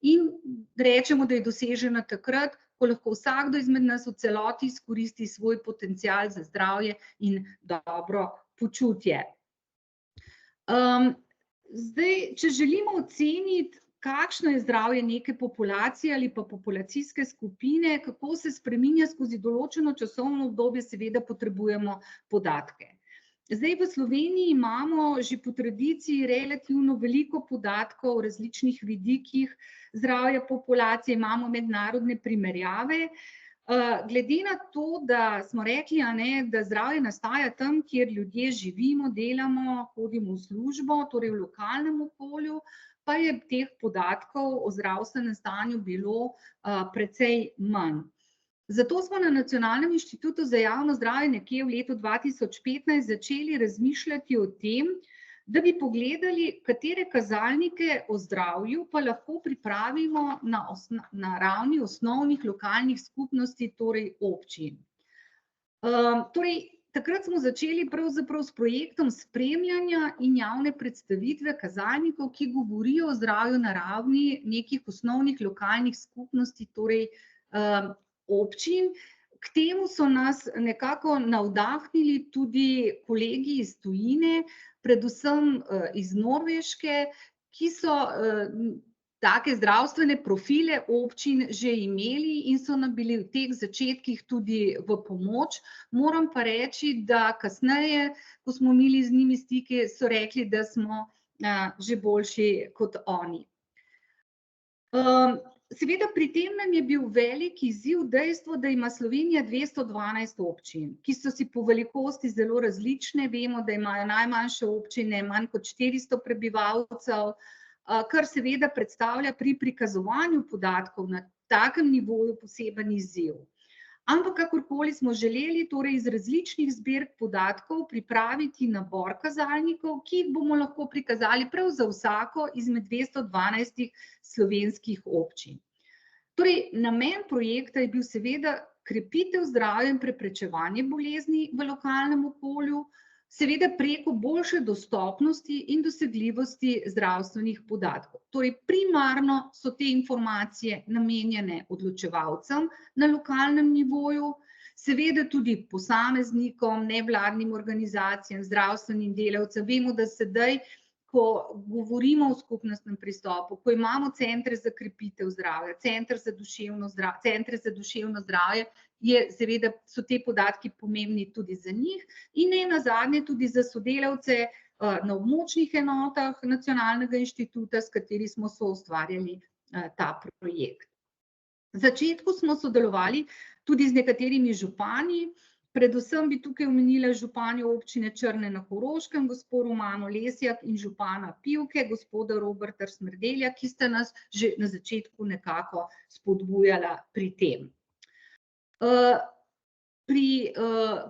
in rečemo, da je dosežena takrat, ko lahko vsakdo izmed nas v celoti izkoristi svoj potencial za zdravje in dobro počutje. Zdaj, če želimo oceniti, kakšno je zdravje neke populacije ali pa populacijske skupine, kako se spreminja skozi določeno časovno obdobje, seveda potrebujemo podatke. Zdaj, v Sloveniji imamo že po tradiciji relativno veliko podatkov o različnih vidikih zdravja populacije, imamo mednarodne primerjave. Glede na to, da smo rekli, da zdravje nastaja tam, kjer ljudje živimo, delamo, hodimo v službo, torej v lokalnem okolju, pa je teh podatkov o zdravstvenem stanju bilo precej manj. Zato smo na Nacionalnem inštitutu za javno zdravje nekje v letu 2015 začeli razmišljati o tem, da bi pogledali, katere kazalnike o zdravju pa lahko pripravimo na ravni osnovnih lokalnih skupnosti, torej občin. Torej, takrat smo začeli pravzaprav s projektom spremljanja in javne predstavitve kazalnikov, ki govorijo o zdravju na ravni nekih osnovnih lokalnih skupnosti, torej občin. K temu so nas nekako navdahnili tudi kolegi iz tujine, predvsem iz Norveške, ki so take zdravstvene profile občin že imeli in so nam bili v teh začetkih tudi v pomoč. Moram pa reči, da kasneje, ko smo imeli z njimi stike, so rekli, da smo že boljši kot oni. Seveda pri tem nam je bil velik izziv dejstvo, da ima Slovenija 212 občin, ki so si po velikosti zelo različne. Vemo, da imajo najmanjše občine manj kot 400 prebivalcev, kar seveda predstavlja pri prikazovanju podatkov na takem nivoju poseben izziv. Ampak kakorkoli smo želeli torej iz različnih zbirk podatkov pripraviti nabor kazalnikov, ki jih bomo lahko prikazali prav za vsako izmed 212 slovenskih občin. Torej, namen projekta je bil seveda krepitev zdravja in preprečevanje bolezni v lokalnem okolju, seveda preko boljše dostopnosti in dosegljivosti zdravstvenih podatkov. Torej, primarno so te informacije namenjene odločevalcem na lokalnem nivoju, seveda tudi posameznikom, nevladnim organizacijam, zdravstvenim delavcem. Vemo, da sedaj, ko govorimo o skupnostnem pristopu, ko imamo centre za krepitev zdravja, centre za duševno zdravje, seveda so te podatki pomembni tudi za njih in ne nazadnje tudi za sodelavce na območnih enotah Nacionalnega inštituta, s kateri smo soustvarjali ta projekt. V začetku smo sodelovali tudi z nekaterimi župani, Predvsem bi tukaj omenila županjo občine Črne na Koroškem, gospod Romano Lesjak, in župana Pivke, gospoda Roberta Smrdelja, ki sta nas že na začetku nekako spodbujala pri tem. Pri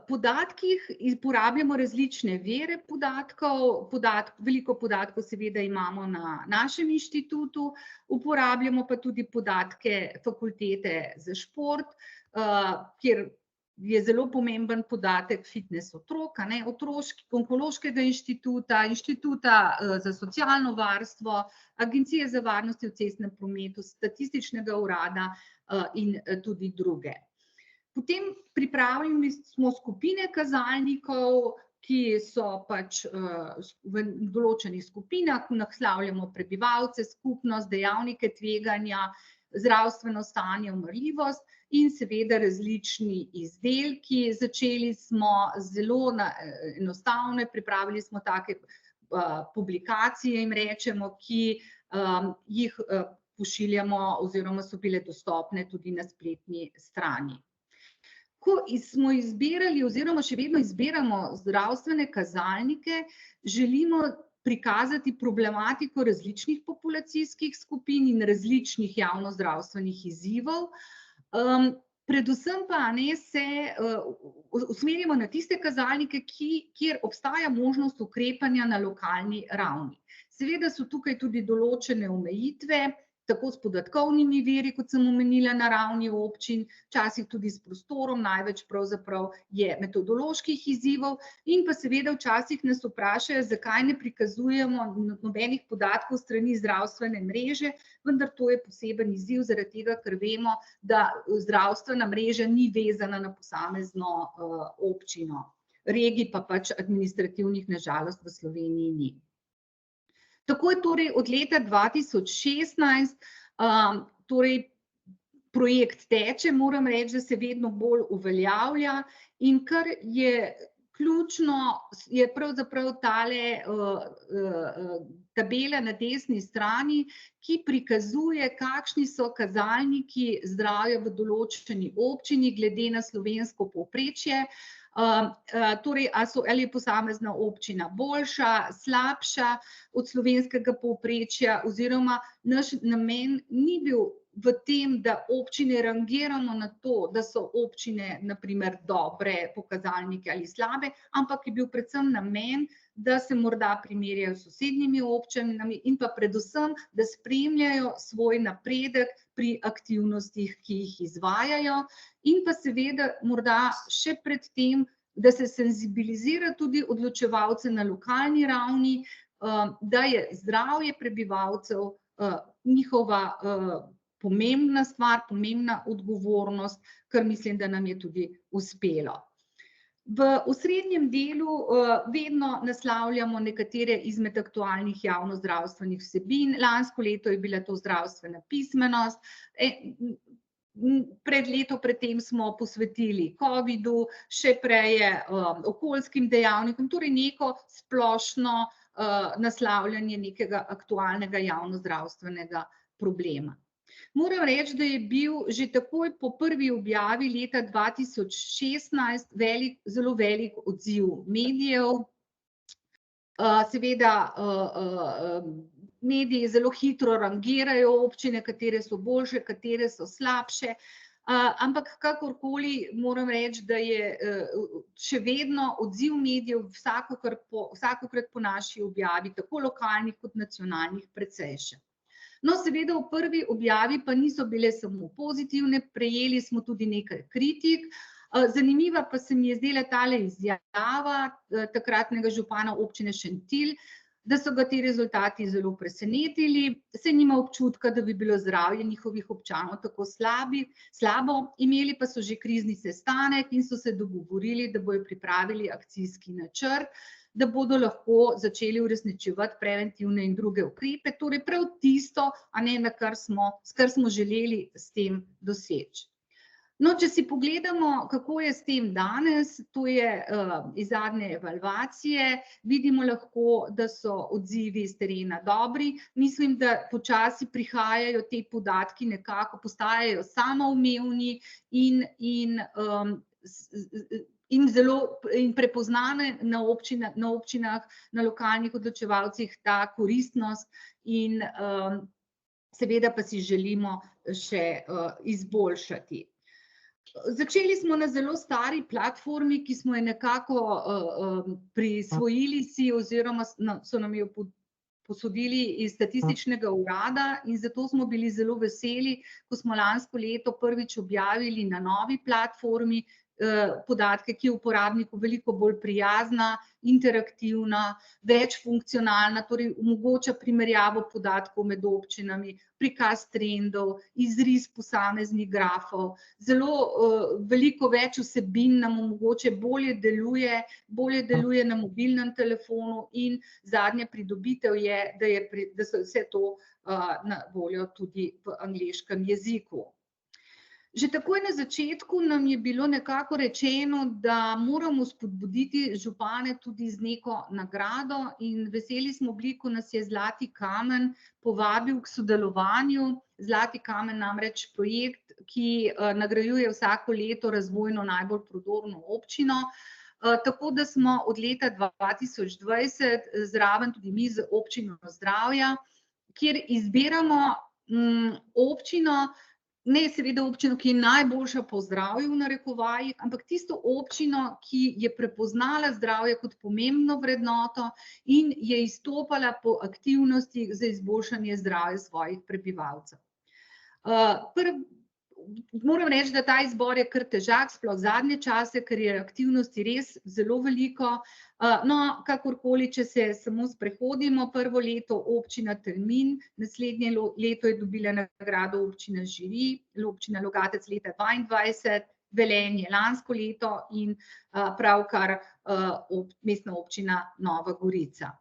podatkih uporabljamo različne vire podatkov, veliko podatkov seveda imamo na našem inštitutu, uporabljamo pa tudi podatke Fakultete za šport, kjer je zelo pomemben podatek fitness otrok, Onkološkega inštituta, Inštituta za socialno varstvo, Agencije za varnost v cestnem prometu, Statističnega urada in tudi druge. Potem pripravljeni smo skupine kazalnikov, ki so pač v določenih skupinah, naslavljamo prebivalce, skupnost, dejavnike tveganja, zdravstveno stanje, umrljivost in seveda različni izdelki. Začeli smo zelo enostavne, pripravili smo take publikacije, jim rečemo, ki jih pošiljamo oziroma so bile dostopne tudi na spletni strani. Ko smo izbirali oziroma še vedno izbiramo zdravstvene kazalnike, želimo prikazati problematiko različnih populacijskih skupin in različnih javnozdravstvenih izzivov. Predvsem pa se usmerimo na tiste kazalnike, kjer obstaja možnost ukrepanja na lokalni ravni. Seveda so tukaj tudi določene omejitve, tako s podatkovnimi viri, kot sem omenila, na ravni občin, včasih tudi s prostorom, največ pravzaprav je metodoloških izzivov in pa seveda včasih nas vprašajo, zakaj ne prikazujemo nobenih podatkov strani zdravstvene mreže, vendar to je poseben izziv, zaradi tega, ker vemo, da zdravstvena mreža ni vezana na posamezno občino. Regij pa pač administrativnih na žalost v Sloveniji ni. Tako je torej od leta 2016 projekt teče, moram reči, da se vedno bolj uveljavlja in kar je ključno, je pravzaprav tale tabela na desni strani, ki prikazuje, kakšni so kazalniki zdravja v določeni občini glede na slovensko povprečje. Torej, ali je posamezna občina boljša, slabša od slovenskega povprečja, oziroma naš namen ni bil v tem, da občine rangiramo na to, da so občine na primer dobre pokazalnike ali slabe, ampak je bil predvsem namen, da se morda primerjajo s sosednjimi občinami in pa predvsem, da spremljajo svoj napredek pri aktivnostih, ki jih izvajajo, in pa seveda morda še pred tem, da se senzibilizira tudi odločevalce na lokalni ravni, da je zdravje prebivalcev njihova pomembna stvar, pomembna odgovornost, kar mislim, da nam je tudi uspelo. V osrednjem delu vedno naslavljamo nekatere izmed aktualnih javnozdravstvenih vsebin. Lansko leto je bila to zdravstvena pismenost, pred leto pred tem smo posvetili covidu, še prej okoljskim dejavnikom, torej neko splošno naslavljanje nekega aktualnega javnozdravstvenega problema. Moram reči, da je bil že takoj po prvi objavi leta 2016 zelo velik odziv medijev. Seveda mediji zelo hitro rangirajo občine, katere so boljše, katere so slabše, ampak kakorkoli moram reči, da je še vedno odziv medijev vsakokrat po naši objavi, tako lokalnih kot nacionalnih, precejšen. No, seveda v prvi objavi pa niso bile samo pozitivne, prejeli smo tudi nekaj kritik. Zanimiva pa se mi je zdela tale izjava takratnega župana občine Šentilj, da so ga ti rezultati zelo presenetili, saj nima občutka, da bi bilo zdravje njihovih občanov tako slabo, imeli pa so že krizni sestanek in so se dogovorili, da bodo pripravili akcijski načrt, da bodo lahko začeli uresničevati preventivne in druge ukrepe, torej prav tisto, kar smo želeli s tem doseči. No, če si pogledamo, kako je s tem danes, to je iz zadnje evalvacije, vidimo lahko, da so odzivi s terena dobri. Mislim, da počasi prihajajo te podatki, nekako postajajo samoumevni in in prepoznane na občinah, na lokalnih odločevalcih ta koristnost in seveda pa si želimo še izboljšati. Začeli smo na zelo stari platformi, ki smo jo nekako prisvojili si oziroma so nam jo posodili iz Statističnega urada in zato smo bili zelo veseli, ko smo lansko leto prvič objavili na novi platformi podatke, ki je uporabniku veliko bolj prijazna, interaktivna, večfunkcionalna, torej omogoča primerjavo podatkov med občinami, prikaz trendov, izris posameznih grafov, zelo veliko več vsebin nam omogoča, bolje deluje na mobilnem telefonu in zadnja pridobitev je, da so vse to na voljo tudi v angleškem jeziku. Že takoj na začetku nam je bilo nekako rečeno, da moramo spodbuditi župane tudi z neko nagrado in veseli smo bili, ko nas je Zlati kamen povabil k sodelovanju. Zlati kamen namreč projekt, ki nagrajuje vsako leto razvojno najbolj prodorno občino. Tako da smo od leta 2020 zraven tudi mi z občino Zdravja, kjer izbiramo občino, ne seveda občino, ki je najboljša po zdravju v narekovajih, ampak tisto občino, ki je prepoznala zdravje kot pomembno vrednoto in je izstopala po aktivnosti za izboljšanje zdravja svojih prebivalcev. Moram reči, da ta izbor je kar težak, sploh zadnje čase, ker je aktivnosti res zelo veliko. No, kakorkoli, če se samo sprehodimo, prvo leto občina Tolmin, naslednje leto je dobila nagrado občina Žiri, občina Logatec leta 2022, Velenje lansko leto in pravkar mestna občina Nova Gorica.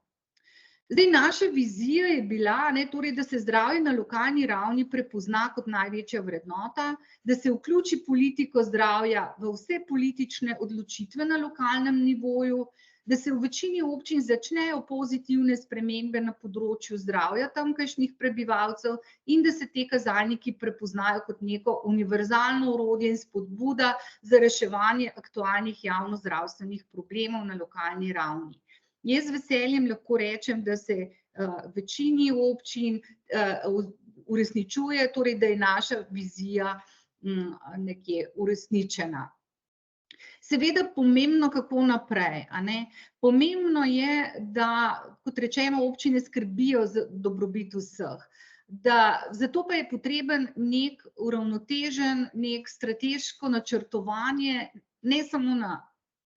Zdaj, naša vizija je bila, torej, da se zdravje na lokalni ravni prepozna kot največja vrednota, da se vključi politiko zdravja v vse politične odločitve na lokalnem nivoju, da se v večini občin začnejo pozitivne spremembe na področju zdravja tamkajšnjih prebivalcev in da se te kazalniki prepoznajo kot neko univerzalno orodje in spodbuda za reševanje aktualnih javnozdravstvenih problemov na lokalni ravni. Jaz z veseljem lahko rečem, da se večini občin uresničuje, torej da je naša vizija nekje uresničena. Seveda pomembno, kako naprej, Pomembno je, da, kot rečemo, občine skrbijo za dobrobit vseh. Zato pa je potreben nek uravnotežen, nek strateško načrtovanje, ne samo na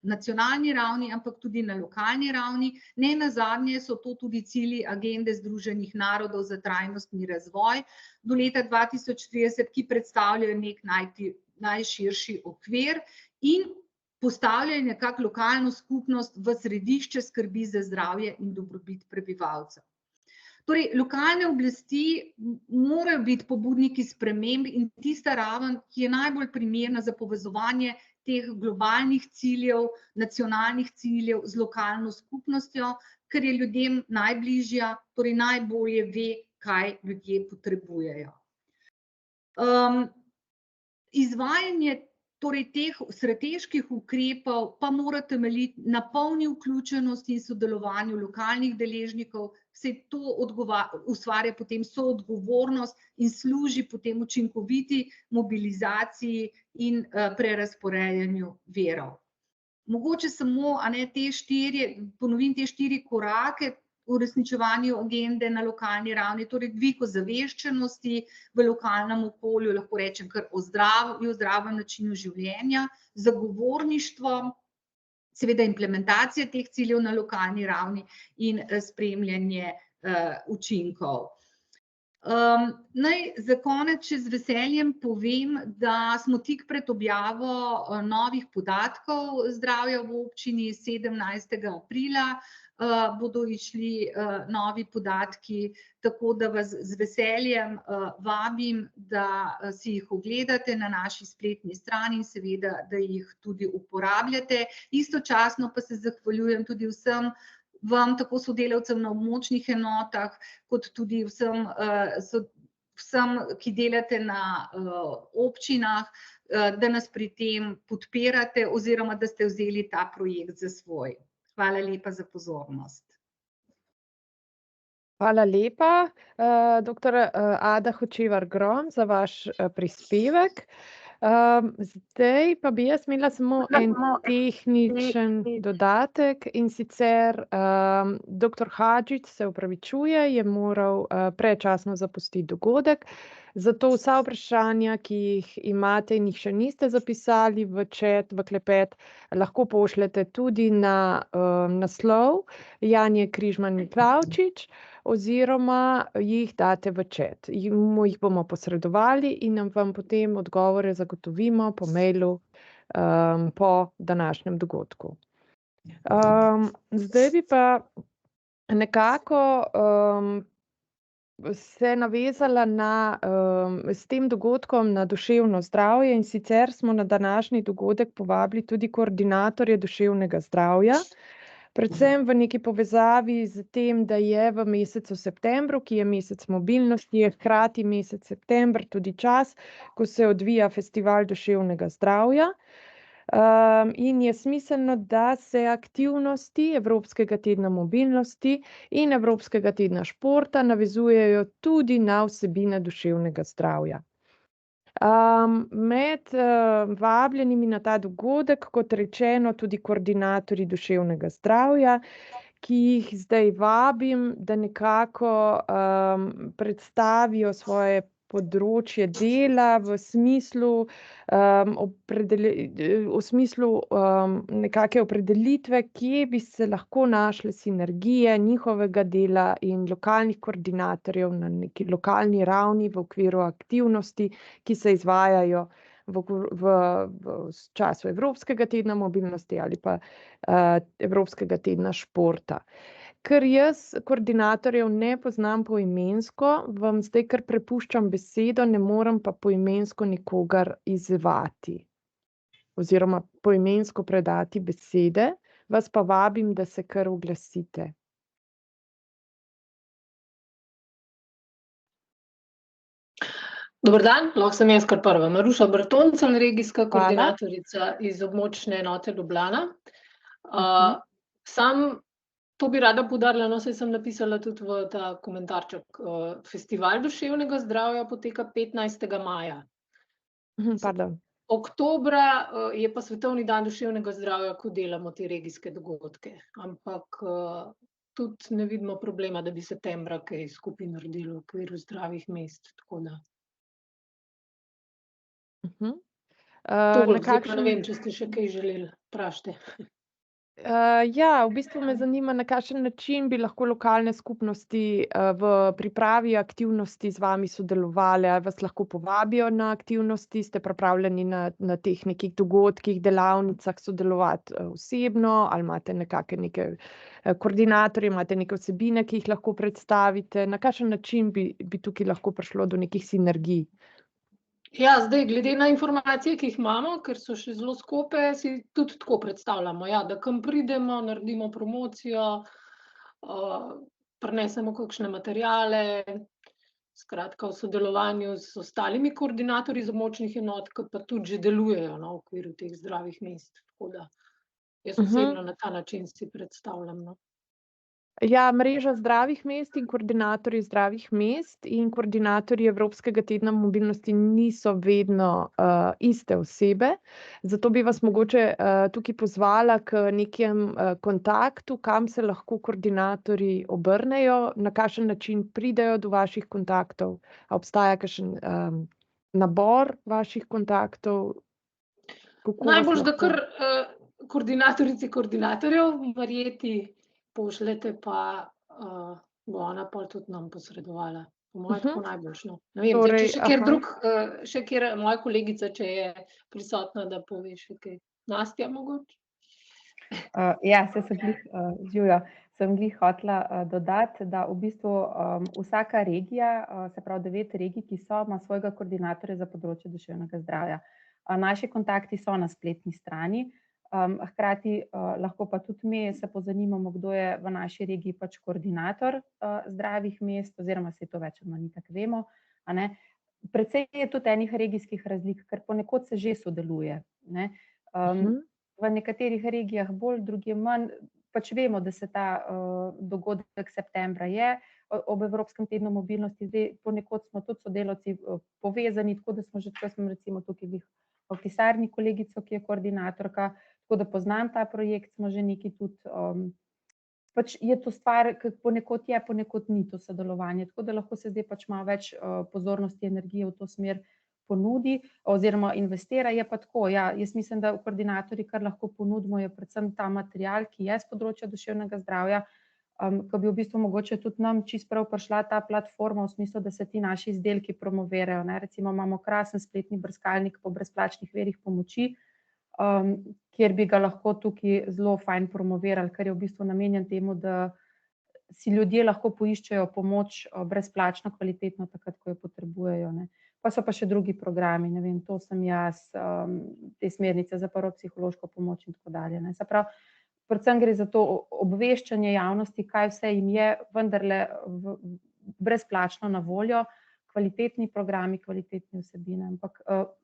nacionalni ravni, ampak tudi na lokalni ravni. Ne nazadnje so to tudi cilji agende Združenih narodov za trajnostni razvoj do leta 2030, ki predstavljajo nek najširši okvir in postavljajo nekako lokalno skupnost v središče skrbi za zdravje in dobrobit prebivalcev. Torej, lokalne oblasti morajo biti pobudniki sprememb in tista raven, ki je najbolj primerna za povezovanje teh globalnih ciljev, nacionalnih ciljev z lokalno skupnostjo, ker je ljudem najbližja, torej najbolje ve, kaj ljudje potrebujejo. Izvajanje torej teh strateških ukrepov pa mora temeljiti na polni vključenosti in sodelovanju lokalnih deležnikov, vse to ustvarja potem soodgovornost in služi potem učinkoviti mobilizaciji in prerazporejanju virov. Mogoče samo ponovim te 4 korake v uresničevanju agende na lokalni ravni, torej dvig ozaveščenosti v lokalnem okolju, lahko rečem kar o zdravju, zdravem načinu življenja, zagovorništvo, seveda implementacija teh ciljev na lokalni ravni in spremljanje učinkov. Naj za konec še z veseljem povem, da smo tik pred objavo novih podatkov zdravja v občini 17. aprila. Bodo išli novi podatki, tako da vas z veseljem vabim, da si jih ogledate na naši spletni strani in seveda, da jih tudi uporabljate. Istočasno pa se zahvaljujem tudi vsem vam, tako sodelavcem na območnih enotah, kot tudi vsem, ki delate na občinah, da nas pri tem podpirate oziroma da ste vzeli ta projekt za svoj. Hvala lepa za pozornost. Hvala lepa, dr. Ada Hočevar Grom, za vaš prispevek. Zdaj pa bi jaz imela samo en tehničen dodatek, in sicer dr. Hadžič se opravičuje, je moral predčasno zapustiti dogodek, zato vsa vprašanja, ki jih imate in jih še niste zapisali v chat, v klepet, lahko pošljete tudi na naslov Janje Križman Miklavčič, oziroma jih date v chat. Mu jih bomo posredovali in nam vam potem odgovore zagotovimo po mailu po današnjem dogodku. Zdaj bi pa nekako se navezala s tem dogodkom na duševno zdravje, in sicer smo na današnji dogodek povabili tudi koordinatorje duševnega zdravja, predvsem v neki povezavi z tem, da je v mesecu septembru, ki je mesec mobilnosti, je hkrati mesec september tudi čas, ko se odvija festival duševnega zdravja. In je smiselno, da se aktivnosti Evropskega tedna mobilnosti in Evropskega tedna športa navezujejo tudi na vsebine duševnega zdravja. Med vabljenimi na ta dogodek, kot rečeno, tudi koordinatorji duševnega zdravja, ki jih zdaj vabim, da nekako predstavijo svoje področje dela v smislu nekake opredelitve, kje bi se lahko našle sinergije njihovega dela in lokalnih koordinatorjev na neki lokalni ravni v okviru aktivnosti, ki se izvajajo v času Evropskega tedna mobilnosti ali pa Evropskega tedna športa. Ker jaz koordinatorjev ne poznam poimensko, vam zdaj kar prepuščam besedo, ne morem pa poimensko nikogar izzvati oziroma poimensko predati besede, vas pa vabim, da se kar oglasite. Dober dan, lahko sem jaz kar prva. Maruša Bertoncel, regijska koordinatorica iz območne enote Ljubljana. To bi rada poudarila, no, saj sem napisala tudi v ta komentarček. Festival duševnega zdravja poteka 15. maja. Pardon. Oktobra je pa Svetovni dan duševnega zdravja, ko delamo te regijske dogodke. Ampak tudi ne vidimo problema, da bi septembra kaj skupaj naredili v okviru zdravih mest. Tako da. Ne vem, če ste še kaj želeli, vprašajte. Ja, v bistvu me zanima, na kakšen način bi lahko lokalne skupnosti v pripravi aktivnosti z vami sodelovali, ali vas lahko povabijo na aktivnosti, ste pripravljeni na teh nekih dogodkih, delavnicah sodelovati osebno, ali imate neke koordinatorje, imate neke vsebine, ki jih lahko predstavite, na kakšen način bi tukaj lahko prišlo do nekih sinergij? Ja, zdaj, glede na informacije, ki jih imamo, ker so še zelo skope, si tudi tako predstavljamo, ja, da kam pridemo, naredimo promocijo, prinesemo kakšne materiale, skratka v sodelovanju z ostalimi koordinatorji z območnih enot, ki pa tudi že delujejo v okviru teh zdravih mest. Tako da jaz osebno na ta način si predstavljam. Ja, mreža zdravih mest in koordinatorji zdravih mest in koordinatorji Evropskega tedna mobilnosti niso vedno iste osebe, zato bi vas mogoče tukaj pozvala k nekem kontaktu, kam se lahko koordinatorji obrnejo, na kakšen način pridejo do vaših kontaktov, a obstaja kakšen nabor vaših kontaktov? Najboljše, da kar koordinatorjev, Marjeti, pošljete, pa bo ona pol tudi nam posredovala. Po mojem tako najboljše. Ne vem, če še kjer drug, še kjer moja kolegica, če je prisotna, da pove še kaj. Nastja mogoče? Ja, sem glih hotela dodati, da v bistvu vsaka regija, se pravi 9 regij, ki so, ima svojega koordinatorja za področje duševnega zdravja. Naši kontakti so na spletni strani. Hkrati lahko pa tudi mi se pozanimamo, kdo je v naši regiji pač koordinator zdravih mest, oziroma se to več ali manj tako vemo. Precej je tudi enih regijskih razlik, ker ponekod se že sodeluje, ne. V nekaterih regijah bolj, drugje manj, pač vemo, da se ta dogodek septembra je ob Evropskem tednu mobilnosti, zdaj ponekod smo tudi sodelavci povezani, tako da smo že, smo recimo tukaj v pisarni kolegico, ki je koordinatorka, tako da poznam ta projekt, smo že nekaj tudi, pač je to stvar, ponekod je, ponekod ni to sodelovanje, tako da lahko se zdaj pač malo več pozornosti, energije v to smer ponudi oziroma investira, je pa tako, ja, jaz mislim, da koordinatorji, kar lahko ponudimo, je predvsem ta material, ki je s področja duševnega zdravja, ko bi v bistvu mogoče tudi nam čisto prav prišla ta platforma v smislu, da se ti naši izdelki promovirajo, ne, recimo imamo krasen spletni brskalnik po brezplačnih virih pomoči, kjer bi ga lahko tukaj zelo fajn promovirali, ker je v bistvu namenjen temu, da si ljudje lahko poiščejo pomoč brezplačno, kvalitetno, takrat, ko jo potrebujejo, ne. Pa so pa še drugi programi, ne vem, To sem jaz, te smernice za psihološko pomoč in tako dalje, ne. Se pravi, predvsem gre za to obveščanje javnosti, kaj vse jim je vendarle brezplačno na voljo, kvalitetni programi, kvalitetne vsebine, ampak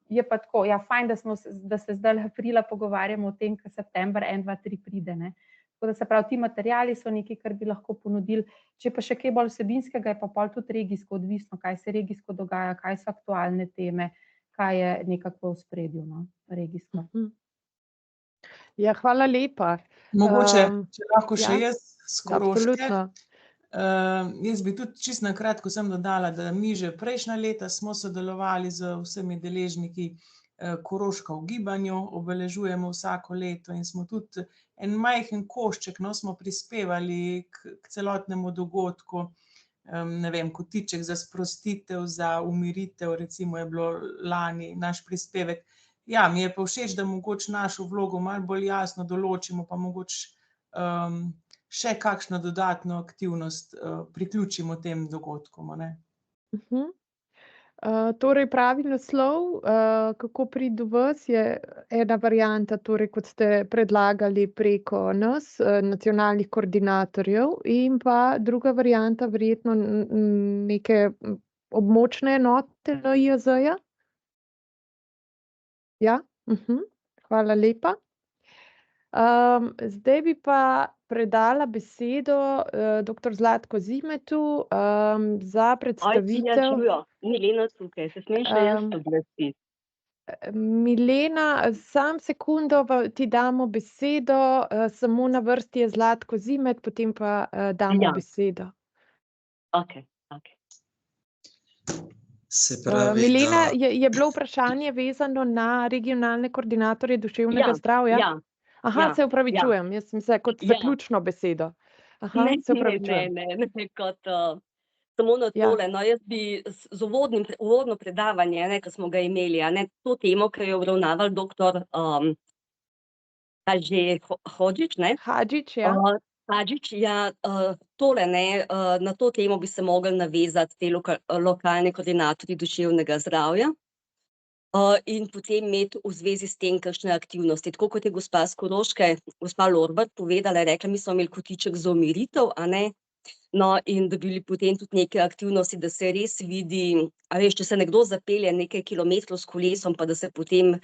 je pa tako, ja, fajn, da se zdaj aprila pogovarjamo o tem, ko september 1, 2, 3 pride, ne. Tako da se pravi, ti materiali so nekaj, kar bi lahko ponudili, če pa še kaj bolj vsebinskega, je pa pol tudi regijsko odvisno, kaj se regijsko dogaja, kaj so aktualne teme, kaj je nekako v ospredju, no, regijsko. Ja, hvala lepa. Mogoče, če lahko še ja, jaz s Koroške. Absolutno. Jaz bi tudi čisto na kratko sem dodala, da mi že prejšnja leta smo sodelovali z vsemi deležniki Koroška v gibanju, obeležujemo vsako leto in smo tudi en majhen košček, no, smo prispevali k celotnemu dogodku, ne vem, kotiček za sprostitev, za umiritev, recimo je bilo lani naš prispevek. Ja, mi je pa všeč, da mogoče našo vlogo malo bolj jasno določimo, pa mogoče še kakšno dodatno aktivnost priključimo tem dogodkom, a ne. Torej pravi naslov, kako priti do vas, je ena varianta, torej kot ste predlagali preko nas, nacionalnih koordinatorjev, in pa druga varianta verjetno neke območne enote NIJZ-ja? Ja, hvala lepa. Zdaj bi pa predala besedo doktor Zlatko Zimetu za predstavitev. Milena tukaj, se smem še jaz oglasiti? Milena, samo sekundo, ti damo besedo, samo na vrsti je Zlatko Zimet, potem pa damo besedo. Okej. Se pravi, Milena, je bilo vprašanje vezano na regionalne koordinatorje duševnega zdravja? Ja. Aha, se opravičujem, jaz sem se kot zaključno besedo. Aha, se opravičujem. Ne, kot samo na tole, no, jaz bi z uvodno predavanje, ne, ko smo ga imeli, a ne, to temo, ki je obravnaval doktor Hodžić, ne? Hadžić, ja. Hadžić, ja, tole, ne, na to temo bi se mogli navezati te lokalni koordinatorji duševnega zdravja in potem imeti v zvezi s tem kakšne aktivnosti. Tako kot je gospa s Koroške, gospa Lorbart povedala, je rekla, mi smo imeli kotiček za umiritev, a ne, no, in da bili potem tudi neke aktivnosti, da se res vidi, a veš, če se nekdo zapelje nekaj kilometrov s kolesom, pa da se potem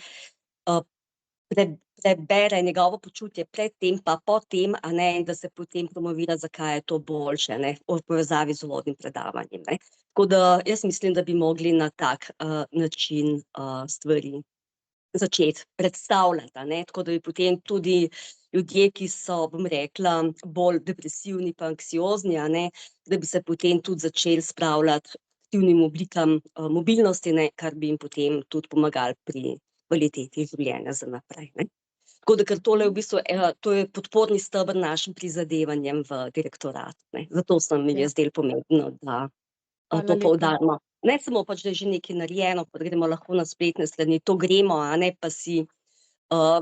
prebere njegovo počutje pred tem pa po tem, a ne, in da se potem promovira, zakaj je to boljše, ne, v povezavi z uvodnim predavanjem, ne. Tako da jaz mislim, da bi mogli na tak način stvari začeti predstavljati, a ne, tako da bi potem tudi ljudje, ki so, bom rekla, bolj depresivni pa anksiozni, a ne, da bi se potem tudi začeli spravljati aktivnim oblikam mobilnosti, ne, kar bi jim potem tudi pomagalo pri kvaliteti življenja za naprej, ne. Tako da, ker tole v bistvu, to je podporni steber našim prizadevanjem v direktoratu, ne. Zato se mi je zdelo pomembno, da to poudarimo. Ne samo pač, da je že nekaj narejeno, pa gremo lahko na spletne strani, to gremo, a ne, pa si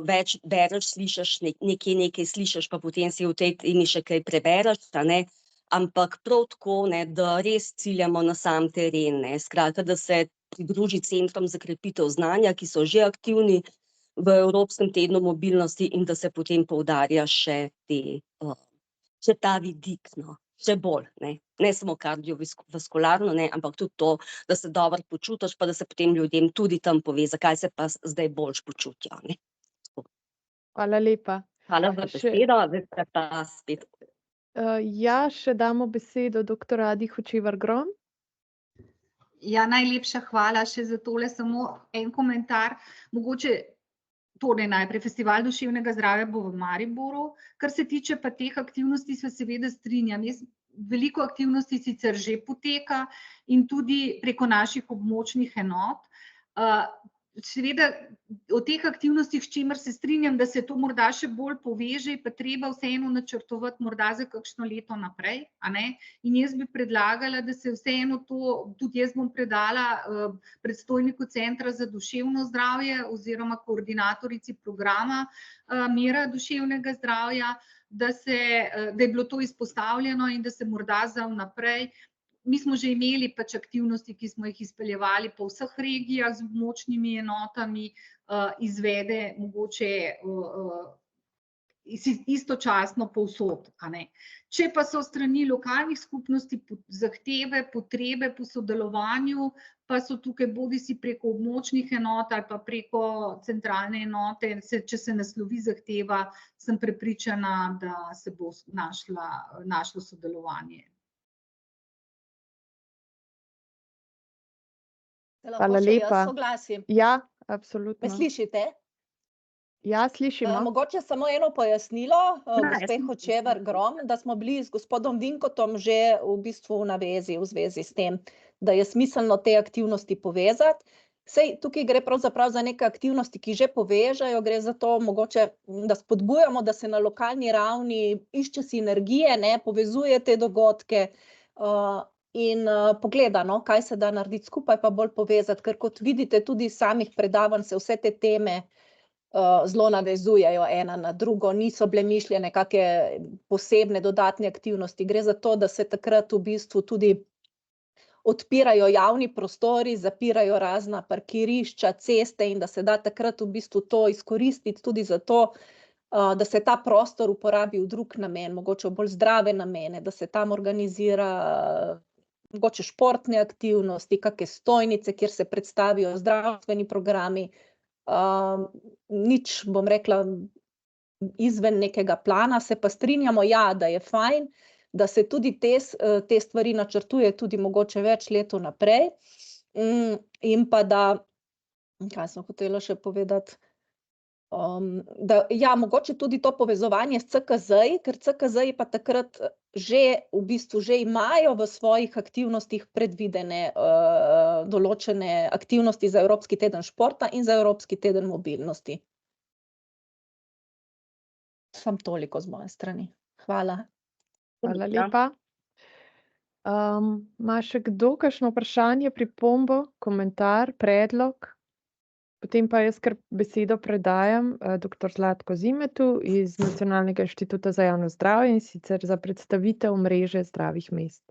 več bereš, slišiš, nekaj slišiš, pa potem si v tej temi še kaj prebereš, a ne, ampak prav tako, ne, da res ciljamo na sam teren, ne, skratka, da se pridruži centrom za krepitev znanja, ki so že aktivni v Evropskem tednu mobilnosti in da se potem poudarja še ta vidik, no. še bolj, ne samo kardiovaskularno, ampak tudi to, da se dobro počutiš, pa da se potem ljudem tudi tam pove, zakaj se pa zdaj boljš počutijo. Hvala lepa. Hvala za besedo, zdaj pa spet. Ja, še damo besedo dr. Adi Hočevar-Grom. Ja, najlepša hvala še za tole, samo en komentar. Mogoče najprej Festival duševnega zdravja bo v Mariboru. Kar se tiče pa teh aktivnosti, se seveda strinjam. Veliko aktivnosti sicer že poteka in tudi preko naših območnih enot. Seveda o teh aktivnostih, s čimer se strinjam, da se to morda še bolj poveže, pa treba vseeno načrtovati morda za kakšno leto naprej, a ne? In jaz bi predlagala, da se vseeno to, tudi jaz bom predala predstojniku Centra za duševno zdravje oziroma koordinatorici programa Mira duševnega zdravja, da je bilo to izpostavljeno in da se morda za vnaprej. Mi smo že imeli pač aktivnosti, ki smo jih izpeljevali po vseh regijah z območnimi enotami, izvede mogoče istočasno povsod, a ne. Če pa so strani lokalnih skupnosti zahteve, potrebe po sodelovanju, pa so tukaj bodisi preko območnih enot ali pa preko centralne enote, če se naslovi zahteva, sem prepričana, da se bo našlo sodelovanje. Hvala lepa. Ja, absolutno. Me slišite? Ja, slišimo. Mogoče samo eno pojasnilo, gospe Hočevar-Grom, da smo bili z gospodom Vinkotom že v bistvu na vezi v zvezi s tem, da je smiselno te aktivnosti povezati. Sej tukaj gre pravzaprav za neke aktivnosti, ki že povežajo, gre za to mogoče, da spodbujamo, da se na lokalni ravni išče sinergije, povezuje te dogodke, in pogleda, kaj se da narediti skupaj, pa bolj povezati, ker kot vidite, tudi samih predavanj se vse te teme zelo navezujejo ena na drugo, niso bile mišljene kakšne posebne dodatne aktivnosti, gre za to, da se takrat v bistvu tudi odpirajo javni prostori, zapirajo razna parkirišča, ceste in da se da takrat v bistvu to izkoristiti tudi za to, da se ta prostor uporabi v drug namen, mogoče v bolj zdrave namene, da se tam organizira mogoče športne aktivnosti, kakšne stojnice, kjer se predstavijo zdravstveni programi, nič, bom rekla, izven nekega plana, se pa strinjamo, ja, da je fajn, da se tudi te stvari načrtuje tudi mogoče več let naprej, in pa da, kaj sem hotela še povedati, da ja, mogoče tudi to povezovanje s CKZ-ji, ker CKZ-ji pa takrat že v bistvu že imajo v svojih aktivnostih predvidene določene aktivnosti za Evropski teden športa in za Evropski teden mobilnosti. Samo toliko z moje strani. Hvala. Hvala lepa. Ima še kdo kakšno vprašanje, pripombo, komentar, predlog? Potem pa jaz kar besedo predajam dr. Zlatku Zimetu iz Nacionalnega inštituta za javno zdravje, in sicer za predstavitev mreže zdravih mest.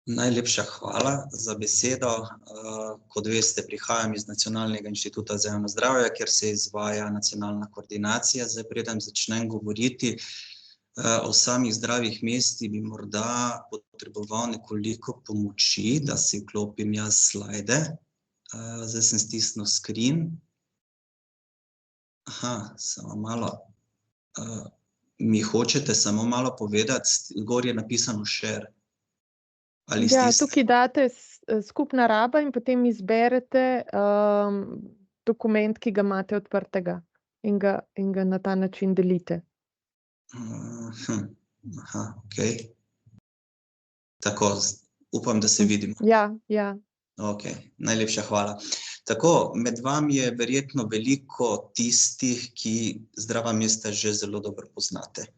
Najlepša hvala za besedo. Kot veste, prihajam iz Nacionalnega inštituta za javno zdravje, kjer se izvaja nacionalna koordinacija. Zdaj, preden začnem govoriti o samih zdravih mestih, bi morda potreboval nekoliko pomoči, da si vklopim jaz slajde. Zdaj sem stisnil screen. Samo malo. Mi hočete samo malo povedati, gor je napisano share. Ja, tukaj date skupna raba in potem izberete dokument, ki ga imate odprtega in ga na ta način delite. Okej. Tako, upam, da se vidimo. Ja. Ok, najlepša hvala. Tako, med vami je verjetno veliko tistih, ki zdrava mesta že zelo dobro poznate.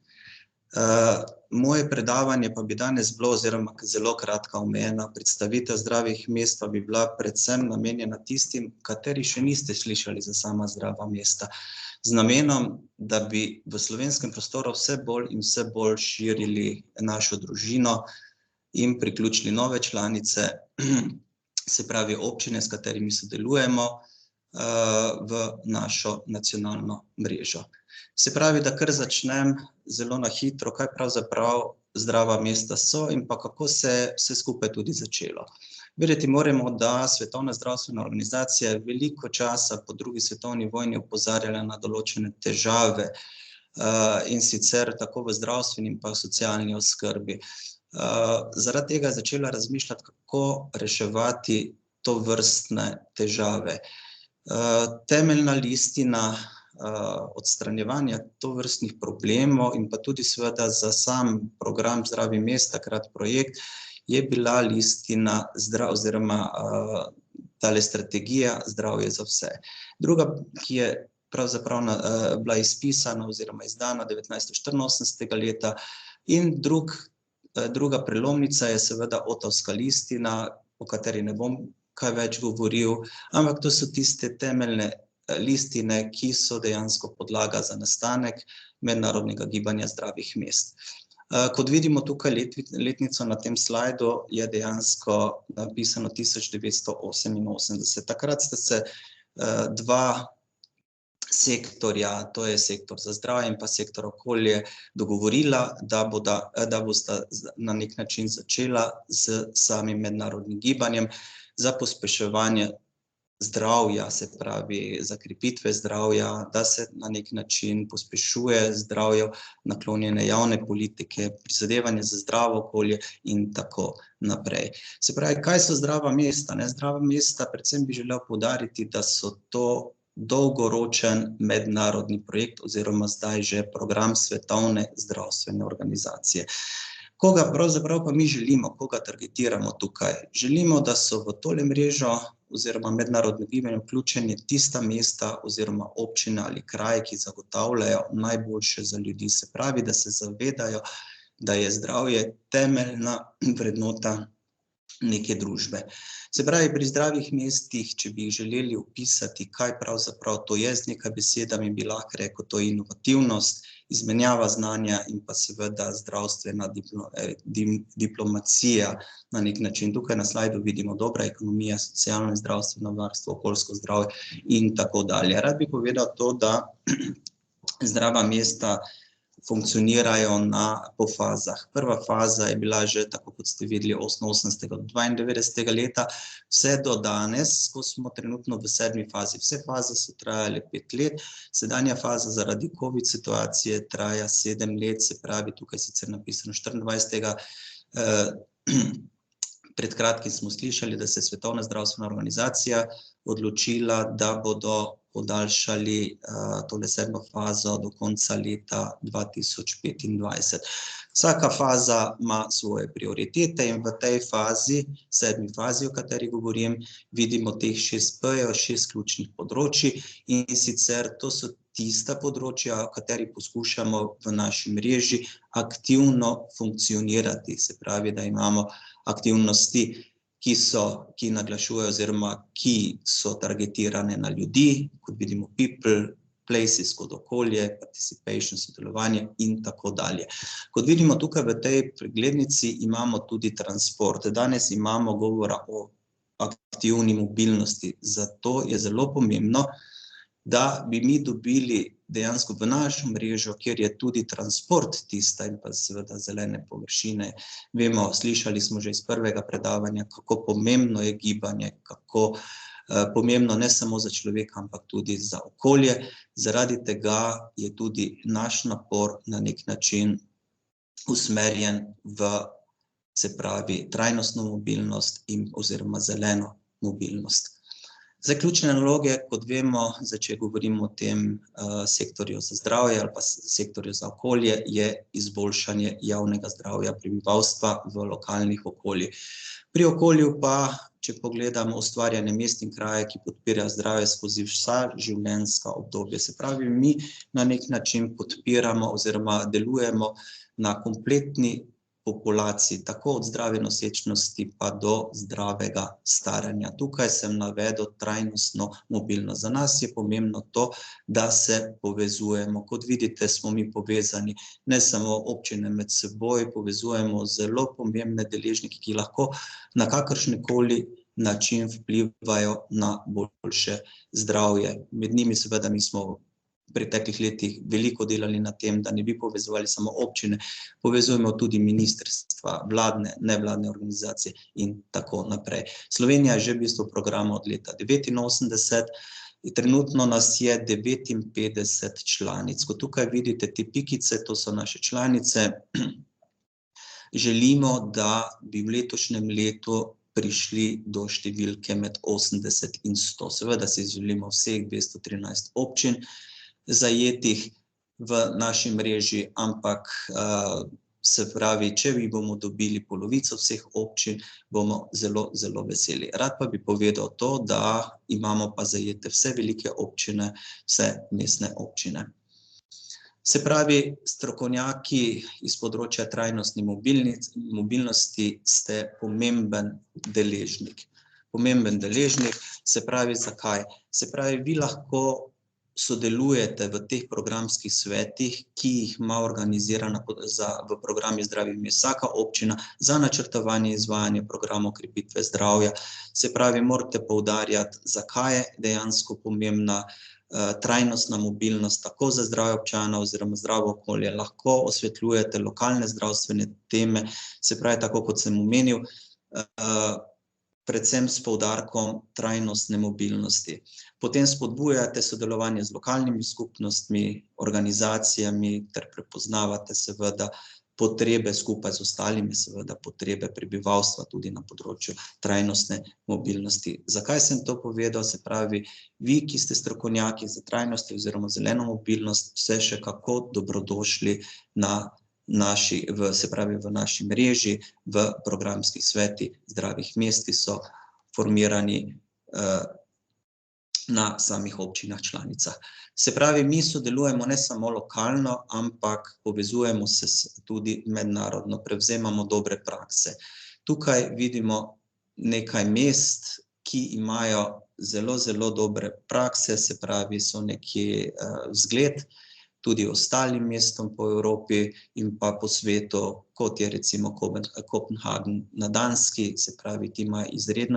Moje predavanje pa bi danes bilo, oziroma zelo kratka omejena predstavitev zdravih mest, pa bi bila predvsem namenjena tistim, kateri še niste slišali za sama zdrava mesta, z namenom, da bi v slovenskem prostoru vse bolj in vse bolj širili našo družino in priključili nove članice, se pravi občine, s katerimi sodelujemo v našo nacionalno mrežo. Se pravi, da kar začnem zelo na hitro, kaj pravzaprav zdrava mesta so in pa kako se vse skupaj tudi začelo. Vedeti moramo, da Svetovna zdravstvena organizacija je veliko časa po drugi svetovni vojni opozarjala na določene težave in sicer tako v zdravstveni in pa socialni oskrbi. Zaradi tega je začela razmišljati, kako reševati tovrstne težave. Temeljna listina odstranjevanja tovrstnih problemov in pa tudi seveda za sam program Zdravi mest, takrat projekt, je bila listina oziroma tale strategija Zdravje za vse. Druga, ki je pravzaprav bila izpisana oziroma izdana 1984. leta in druga prelomnica je seveda Otavska listina, o kateri ne bom kaj več govoril, ampak to so tiste temeljne listine, ki so dejansko podlaga za nastanek mednarodnega gibanja zdravih mest. Kot vidimo tukaj letnico na tem slajdu, je dejansko napisano 1988. Takrat sta se dva sektorja, to je sektor za zdravje in pa sektor okolje, dogovorila, da bosta na nek način začela z samim mednarodnim gibanjem za pospeševanje zdravja, se pravi za krepitve zdravja, da se na nek način pospešuje zdravju naklonjene javne politike, prizadevanje za zdravo okolje in tako naprej. Se pravi, kaj so zdrava mesta? Zdrava mesta, predvsem bi želel poudariti, da so to dolgoročen mednarodni projekt oziroma zdaj že program Svetovne zdravstvene organizacije. Koga pravzaprav pa mi želimo, koga targetiramo tukaj? Želimo, da so v tole mrežo oziroma mednarodno gibanje vključeni tista mesta oziroma občine ali kraje, ki zagotavljajo najboljše za ljudi. Se pravi, da se zavedajo, da je zdravje temeljna vrednota neke družbe. Se pravi, pri zdravih mestih, če bi jih želeli opisati, kaj pravzaprav to je z nekaj besedami, bi lahko rekel, to je inovativnost, izmenjava znanja in pa seveda zdravstvena diplomacija na nek način. Tukaj na slajdu vidimo dobra ekonomija, socialno in zdravstveno varstvo, okoljsko zdravje in tako dalje. Rad bi povedal to, da zdrava mesta funkcionirajo po fazah. Prva faza je bila že, tako kot ste videli, 88. do 92. leta, vse do danes, ko smo trenutno v 7. fazi. Vse faze so trajale 5 let, sedanja faza zaradi COVID situacije traja 7 let, se pravi, tukaj sicer napisano 24. Pred kratkim smo slišali, da se je Svetovna zdravstvena organizacija odločila, da bodo podaljšali tole 7. fazo do konca leta 2025. Vsaka faza ima svoje prioritete in v tej fazi, 7. fazi, o kateri govorim, vidimo teh 6 P-jev, 6 ključnih področij in sicer to so tista področja, o kateri poskušamo v naši mreži aktivno funkcionirati. Se pravi, da imamo aktivnosti, ki naglašujejo oziroma ki so targetirane na ljudi, kot vidimo people, places kot okolje, participation, sodelovanje in tako dalje. Kot vidimo tukaj v tej preglednici imamo tudi transport. Danes imamo govora o aktivni mobilnosti, zato je zelo pomembno, da bi mi dobili dejansko v našo mrežo, kjer je tudi transport tista in pa seveda zelene površine. Vemo, slišali smo že iz prvega predavanja, kako pomembno je gibanje, kako pomembno ne samo za človeka, ampak tudi za okolje. Zaradi tega je tudi naš napor na nek način usmerjen v, se pravi, trajnostno mobilnost in oziroma zeleno mobilnost. Zaključne naloge, kot vemo, če govorimo o tem sektorju za zdravje ali pa sektorju za okolje, je izboljšanje javnega zdravja prebivalstva v lokalnih okoljih. Pri okolju pa, če pogledamo ustvarjanje mest in kraje, ki podpirajo zdravje skozi vsa življenjska obdobja. Se pravi, mi na nek način podpiramo oziroma delujemo na kompletni populaciji, tako od zdrave nosečnosti pa do zdravega staranja. Tukaj sem navedel trajnostno mobilnost. Za nas je pomembno to, da se povezujemo. Kot vidite, smo mi povezani ne samo občine med seboj, povezujemo zelo pomembne deležnike, ki lahko na kakršenkoli način vplivajo na boljše zdravje. Med njimi seveda mi smo preteklih letih veliko delali na tem, da ne bi povezovali samo občine, povezujemo tudi ministrstva, vladne, nevladne organizacije in tako naprej. Slovenija je že v bistvu v programu od leta 1989, trenutno nas je 59 članic. Ko tukaj vidite te pikice, to so naše članice, želimo, da bi v letošnjem letu prišli do številke med 80 in 100. Seveda si želimo vseh 213 občin zajetih v naši mreži, ampak se pravi, če bi bomo dobili polovico vseh občin, bomo zelo, zelo veseli. Rad pa bi povedal to, da imamo pa zajete vse velike občine, vse mestne občine. Se pravi, strokovnjaki iz področja trajnostne mobilnosti ste pomemben deležnik. Pomemben deležnik, se pravi, zakaj? Se pravi, vi lahko sodelujete v teh programskih svetih, ki jih ima organizirana v programi Zdravih mest vsaka občina za načrtovanje izvajanja programov krepitve zdravja. Se pravi, morate poudarjati, zakaj je dejansko pomembna trajnostna mobilnost tako za zdravje občanov oziroma zdravo okolje, lahko osvetljujete lokalne zdravstvene teme, se pravi, tako kot sem omenil, predvsem s poudarkom trajnostne mobilnosti. Potem spodbujate sodelovanje z lokalnimi skupnostmi, organizacijami ter prepoznavate seveda potrebe skupaj z ostalimi, seveda potrebe prebivalstva tudi na področju trajnostne mobilnosti. Zakaj sem to povedal? Se pravi, vi, ki ste strokovnjaki za trajnost oziroma zeleno mobilnost, ste še kako dobrodošli v naši mreži, v programskih svetih Zdravih mest, ki so formirani na samih občinah članicah. Se pravi, mi sodelujemo ne samo lokalno, ampak povezujemo se tudi mednarodno, prevzemamo dobre prakse. Tukaj vidimo nekaj mest, ki imajo zelo, zelo dobre prakse, se pravi, so nekje vzgled tudi ostalim mestom po Evropi in pa po svetu, kot je recimo Kopenhagen na Danski, se pravi, ti imajo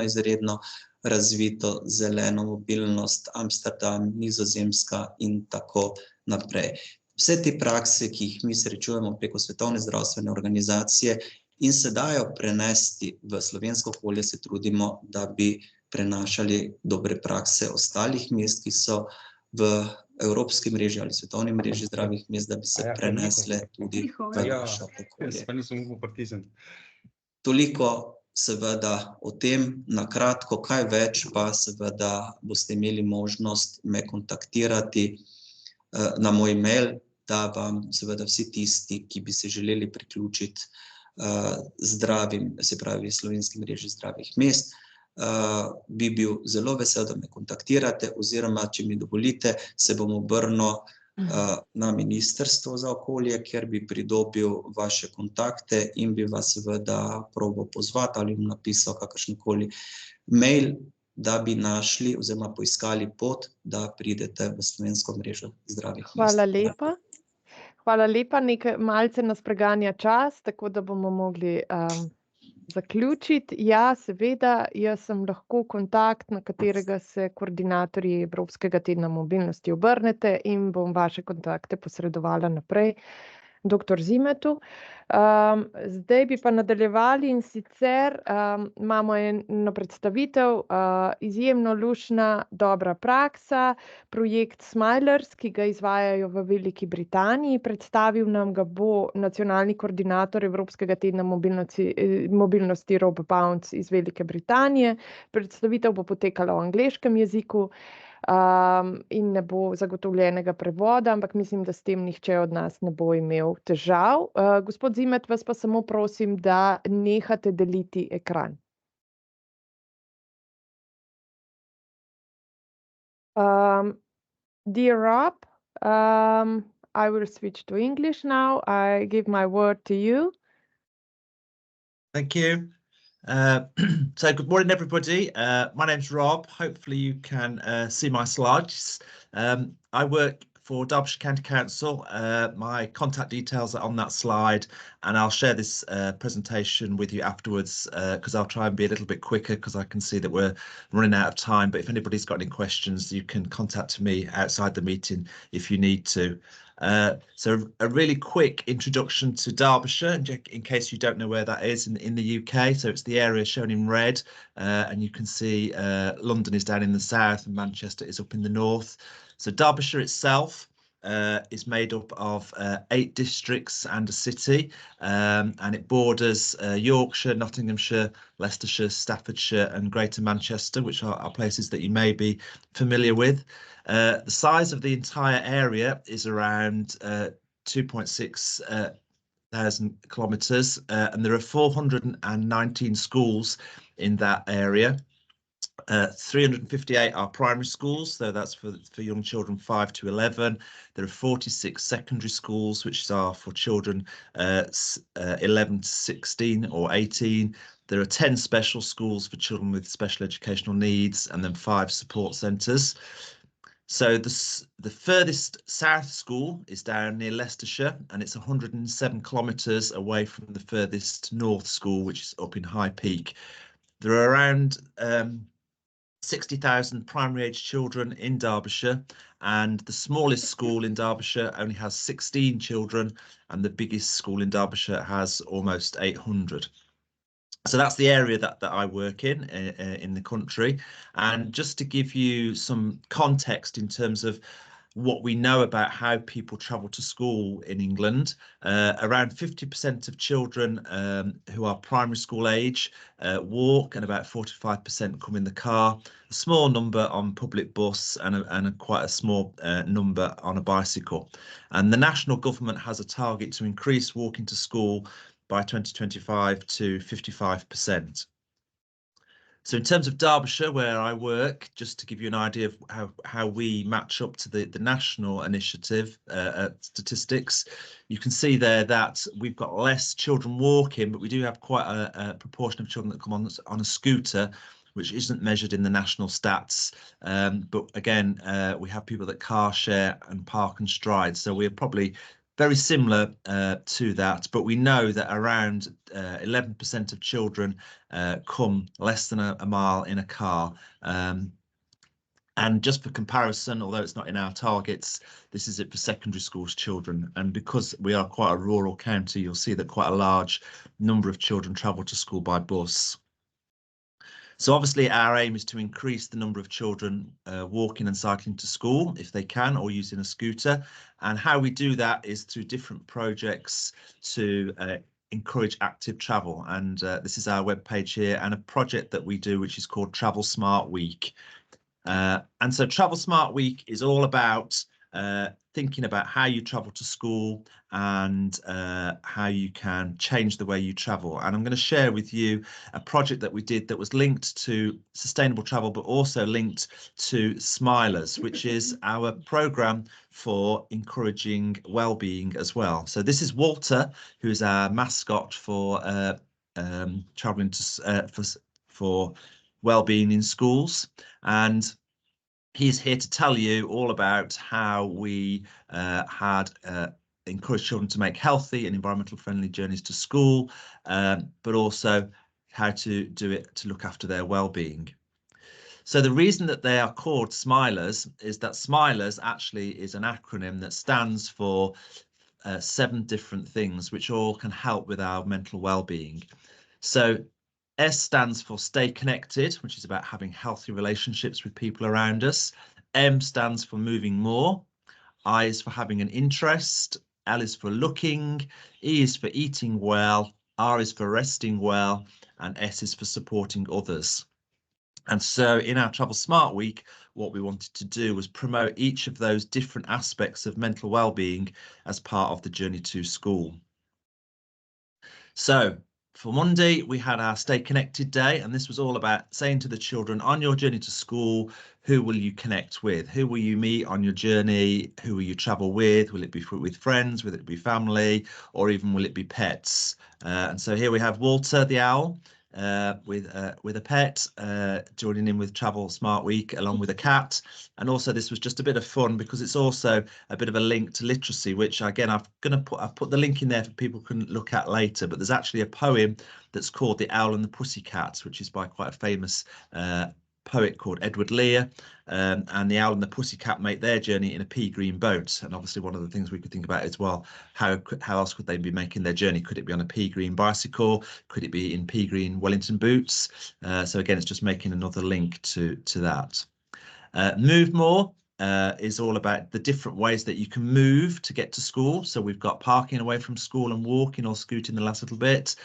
izredno razvito zeleno mobilnost, Amsterdam, Nizozemska in tako naprej. Vse te prakse, ki jih mi srečujemo preko Svetovne zdravstvene organizacije in se dajo prenesti v slovensko okolje, se trudimo, da bi prenašali dobre prakse ostalih mest, ki so v evropski mreži ali svetovni mreži zdravih mest, da bi se prenesle tudi v naše okolje. Toliko seveda o tem, na kratko, kaj več pa seveda boste imeli možnost me kontaktirati na moj mail, da vam seveda vsi tisti, ki bi se želeli priključiti zdravim, se pravi slovenski mreži zdravih mest, bi bil zelo vesel, da me kontaktirate, oziroma, če mi dovolite, se bom obrnil na Ministrstvo za okolje, kjer bi pridobil vaše kontakte in bi vas seveda probal pozvati ali napisal kakršenkoli mail, da bi našli oziroma poiskali pot, da pridete v slovensko mrežo zdravih mest. Hvala lepa. Hvala lepa, malce nas preganja čas, tako da bomo mogli zaključiti. Ja, seveda, jaz sem lahko kontakt, na katerega se koordinatorji Evropskega tedna mobilnosti obrnete in bom vaše kontakte posredovala naprej dr. Zimetu. Zdaj bi pa nadaljevali in sicer imamo eno predstavitev, izjemno luštna, dobra praksa, projekt Smilers, ki ga izvajajo v Veliki Britaniji. Predstavil nam ga bo nacionalni koordinator Evropskega tedna mobilnosti Rob Bounce iz Velike Britanije. Predstavitev bo potekala v angleškem jeziku in ne bo zagotovljenega prevoda, ampak mislim, da s tem nihče od nas ne bo imel težav. Gospod Zimet, vas pa samo prosim, da nehate deliti ekran. Dear Rob, I will switch to English now. I give my word to you. Thank you. So good morning, everybody. My name's Rob. Hopefully you can see my slides. I work for Derbyshire County Council. My contact details are on that slide, and I'll share this presentation with you afterwards because I'll try and be a little bit quicker because I can see that we're running out of time. But if anybody's got any questions, you can contact me outside the meeting if you need to. So a really quick introduction to Derbyshire, in case you don't know where that is in the UK. So it's the area shown in red, and you can see London is down in the south and Manchester is up in the north. So Derbyshire itself is made up of 8 districts and a city, and it borders Yorkshire, Nottinghamshire, Leicestershire, Staffordshire and Greater Manchester, which are places that you may be familiar with. The size of the entire area is around 2.6 thousand kilometres, and there are 419 schools in that area. 358 are primary schools, so that's for young children 5 to 11. There are 46 secondary schools, which are for children 11 to 16 or 18. There are 10 special schools for children with special educational needs, and then 5 support centres. So the furthest south school is down near Leicestershire, and it's 107 kilometres away from the furthest north school, which is up in High Peak. There are around 60,000 primary age children in Derbyshire, and the smallest school in Derbyshire only has 16 children, and the biggest school in Derbyshire has almost 800. So that's the area that I work in the country. And just to give you some context in terms of what we know about how people travel to school in England, around 50% of children who are primary school age walk, and about 45% come in the car, a small number on public bus, and quite a small number on a bicycle. And the national government has a target to increase walking to school by 2025 to 55%. So in terms of Derbyshire, where I work, just to give you an idea of how we match up to the national initiative statistics, you can see there that we've got less children walking, but we do have quite a proportion of children that come on a scooter, which isn't measured in the national stats. But again, we have people that car share and park and stride. So we're probably very similar to that, but we know that around 11% of children come less than a mile in a car. And just for comparison, although it's not in our targets, this is it for secondary schools children. And because we are quite a rural county, you'll see that quite a large number of children travel to school by bus. So obviously our aim is to increase the number of children walking and cycling to school if they can, or using a scooter. And how we do that is through different projects to encourage active travel. And this is our webpage here, and a project that we do which is called Travel Smart Week. And so Travel Smart Week is all about thinking about how you travel to school and how you can change the way you travel. And I'm going to share with you a project that we did that was linked to sustainable travel, but also linked to Smilers, which is our program for encouraging well-being as well. So this is Walter, who is our mascot for traveling to for well-being in schools, and he's here to tell you all about how we had encouraged children to make healthy and environmental friendly journeys to school, but also how to do it to look after their well-being. So the reason that they are called Smilers is that Smilers actually is an acronym that stands for 7 different things which all can help with our mental well-being. So S stands for stay connected, which is about having healthy relationships with people around us. M stands for moving more. I is for having an interest. L is for looking. E is for eating well. R is for resting well. And S is for supporting others. And so in our Travel Smart Week, what we wanted to do was promote each of those different aspects of mental well-being as part of the journey to school. So for Monday, we had our Stay Connected Day, and this was all about saying to the children, on your journey to school, who will you connect with? Who will you meet on your journey? Who will you travel with? Will it be with friends? Will it be family? Or even will it be pets? And so here we have Walter the owl, with a pet, joining in with Travel Smart Week along with a cat. And also this was just a bit of fun because it's also a bit of a link to literacy, which again I've put the link in there for people can look at later. But there's actually a poem that's called The Owl and the Pussycat, which is by quite a famous poet called Edward Lear, and the owl and the pussycat make their journey in a pea green boat. And obviously one of the things we could think about as well, how else could they be making their journey? Could it be on a pea green bicycle? Could it be in pea green Wellington boots? So again, it's just making another link to that. Move More is all about the different ways that you can move to get to school. So we've got parking away from school and walking or scooting the last little bit.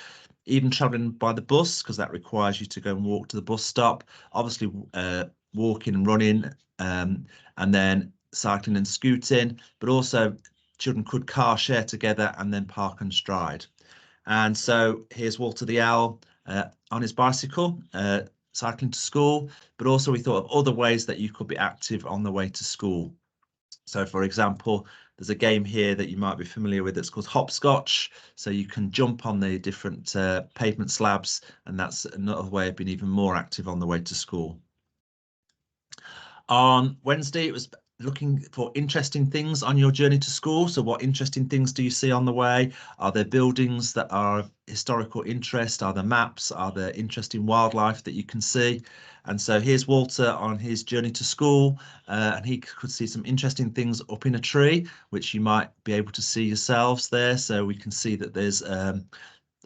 Even traveling by the bus, because that requires you to go and walk to the bus stop. Obviously walking and running, and then cycling and scooting, but also children could car share together and then park and stride. And so here's Walter the Owl on his bicycle, cycling to school, but also we thought of other ways that you could be active on the way to school. So for example, there's a game here that you might be familiar with that's called hopscotch. So you can jump on the different pavement slabs, and that's another way of being even more active on the way to school. On Wednesday, it was looking for interesting things on your journey to school. So what interesting things do you see on the way? Are there buildings that are of historical interest? Are there maps? Are there interesting wildlife that you can see? And so here's Walter on his journey to school, and he could see some interesting things up in a tree, which you might be able to see yourselves there. So we can see that there's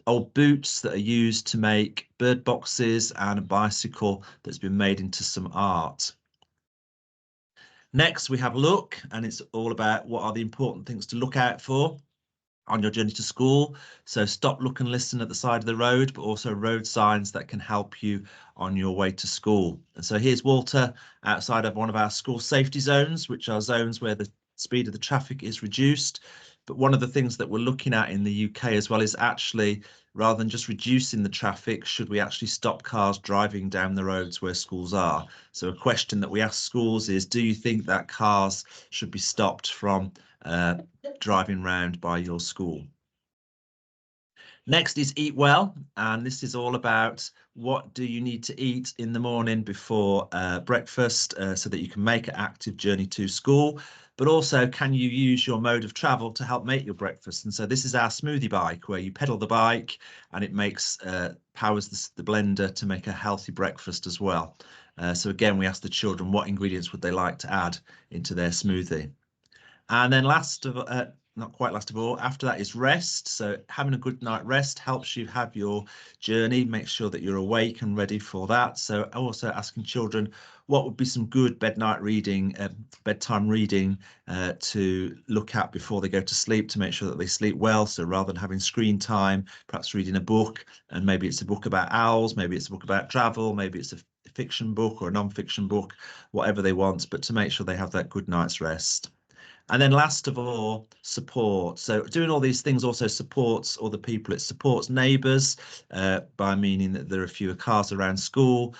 old boots that are used to make bird boxes and a bicycle that's been made into some art. Next, we have Look, and it's all about what are the important things to look out for on your journey to school. So stop, look and listen at the side of the road, but also road signs that can help you on your way to school. And so here's Walter outside of one of our school safety zones, which are zones where the speed of the traffic is reduced. But one of the things that we're looking at in the UK as well is actually, rather than just reducing the traffic, should we actually stop cars driving down the roads where schools are? So a question that we ask schools is, do you think that cars should be stopped from driving round by your school? Next is Eat Well, and this is all about what do you need to eat in the morning before breakfast so that you can make an active journey to school, but also can you use your mode of travel to help make your breakfast? And so this is our smoothie bike, where you pedal the bike and it makes powers the blender to make a healthy breakfast as well. So again, we asked the children what ingredients would they like to add into their smoothie. And then not quite last of all, after that is rest. So having a good night rest helps you have your journey, make sure that you're awake and ready for that. So also asking children what would be some good bedtime reading to look at before they go to sleep to make sure that they sleep well. So rather than having screen time, perhaps reading a book, and maybe it's a book about owls, maybe it's a book about travel, maybe it's a fiction book or a non-fiction book, whatever they want, but to make sure they have that good night's rest. And then last of all, support. So doing all these things also supports other people. It supports neighbours by meaning that there are fewer cars around school.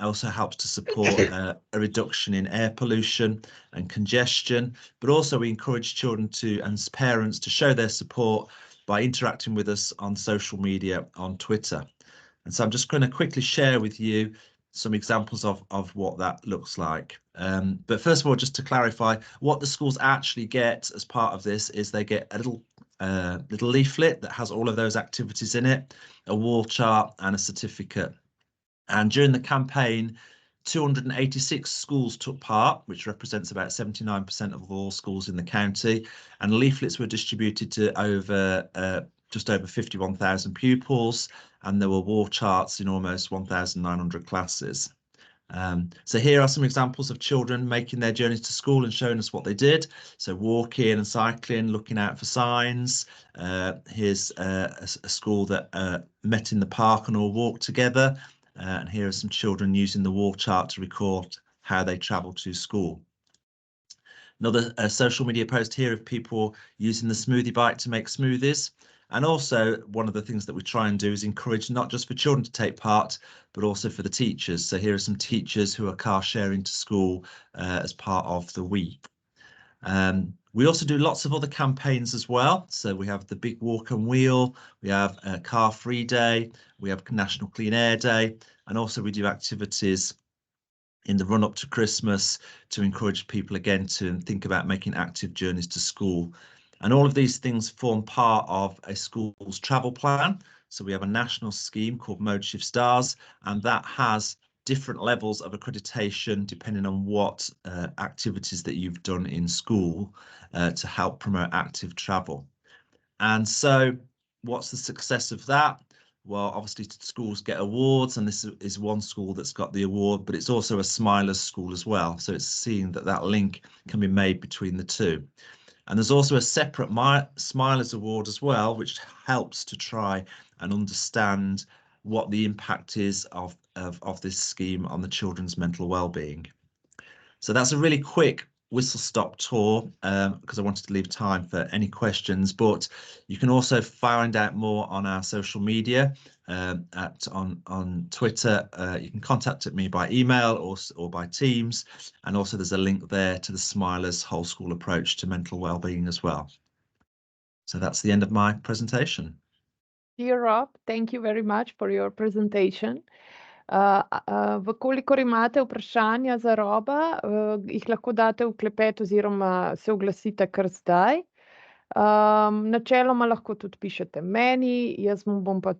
Also helps to support a reduction in air pollution and congestion. But also we encourage children and parents to show their support by interacting with us on social media, on Twitter. And so I'm just going to quickly share with you some examples of what that looks like. But first of all, just to clarify, what the schools actually get as part of this is they get a little leaflet that has all of those activities in it, a wall chart and a certificate. And during the campaign, 286 schools took part, which represents about 79% of all schools in the county, and leaflets were distributed to just over 51,000 pupils, and there were wall charts in almost 1,900 classes. So here are some examples of children making their journeys to school and showing us what they did. So walking and cycling, looking out for signs. Here's a school that met in the park and all walked together. And here are some children using the wall chart to record how they travel to school. Another social media post here of people using the smoothie bike to make smoothies. And also one of the things that we try and do is encourage not just for children to take part, but also for the teachers. So here are some teachers who are car sharing to school as part of the week. We also do lots of other campaigns as well. So we have the Big Walk and Wheel, we have a Car Free Day, we have National Clean Air Day, and also we do activities in the run up to Christmas to encourage people again to think about making active journeys to school. And all of these things form part of a school's travel plan. So we have a national scheme called Mode Shift Stars, and that has different levels of accreditation depending on what activities that you've done in school to help promote active travel. And so what's the success of that? Well, obviously schools get awards, and this is one school that's got the award, but it's also a Smilers school as well. So it's seeing that that link can be made between the two. And there's also a separate Smilers award as well, which helps to try and understand what the impact is of this scheme on the children's mental well-being. So that's a really quick whistle-stop tour because I wanted to leave time for any questions, but you can also find out more on our social media on Twitter. You can contact me by email or by Teams, and also there's a link there to the Smilers whole school approach to mental well-being as well. So that's the end of my presentation. Dear Rob, thank you very much for your presentation. Vkolikor imate vprašanja za Roba, jih lahko date v klepet oziroma se oglasite kar zdaj. Načeloma lahko tudi pišete meni, jaz mu bom pa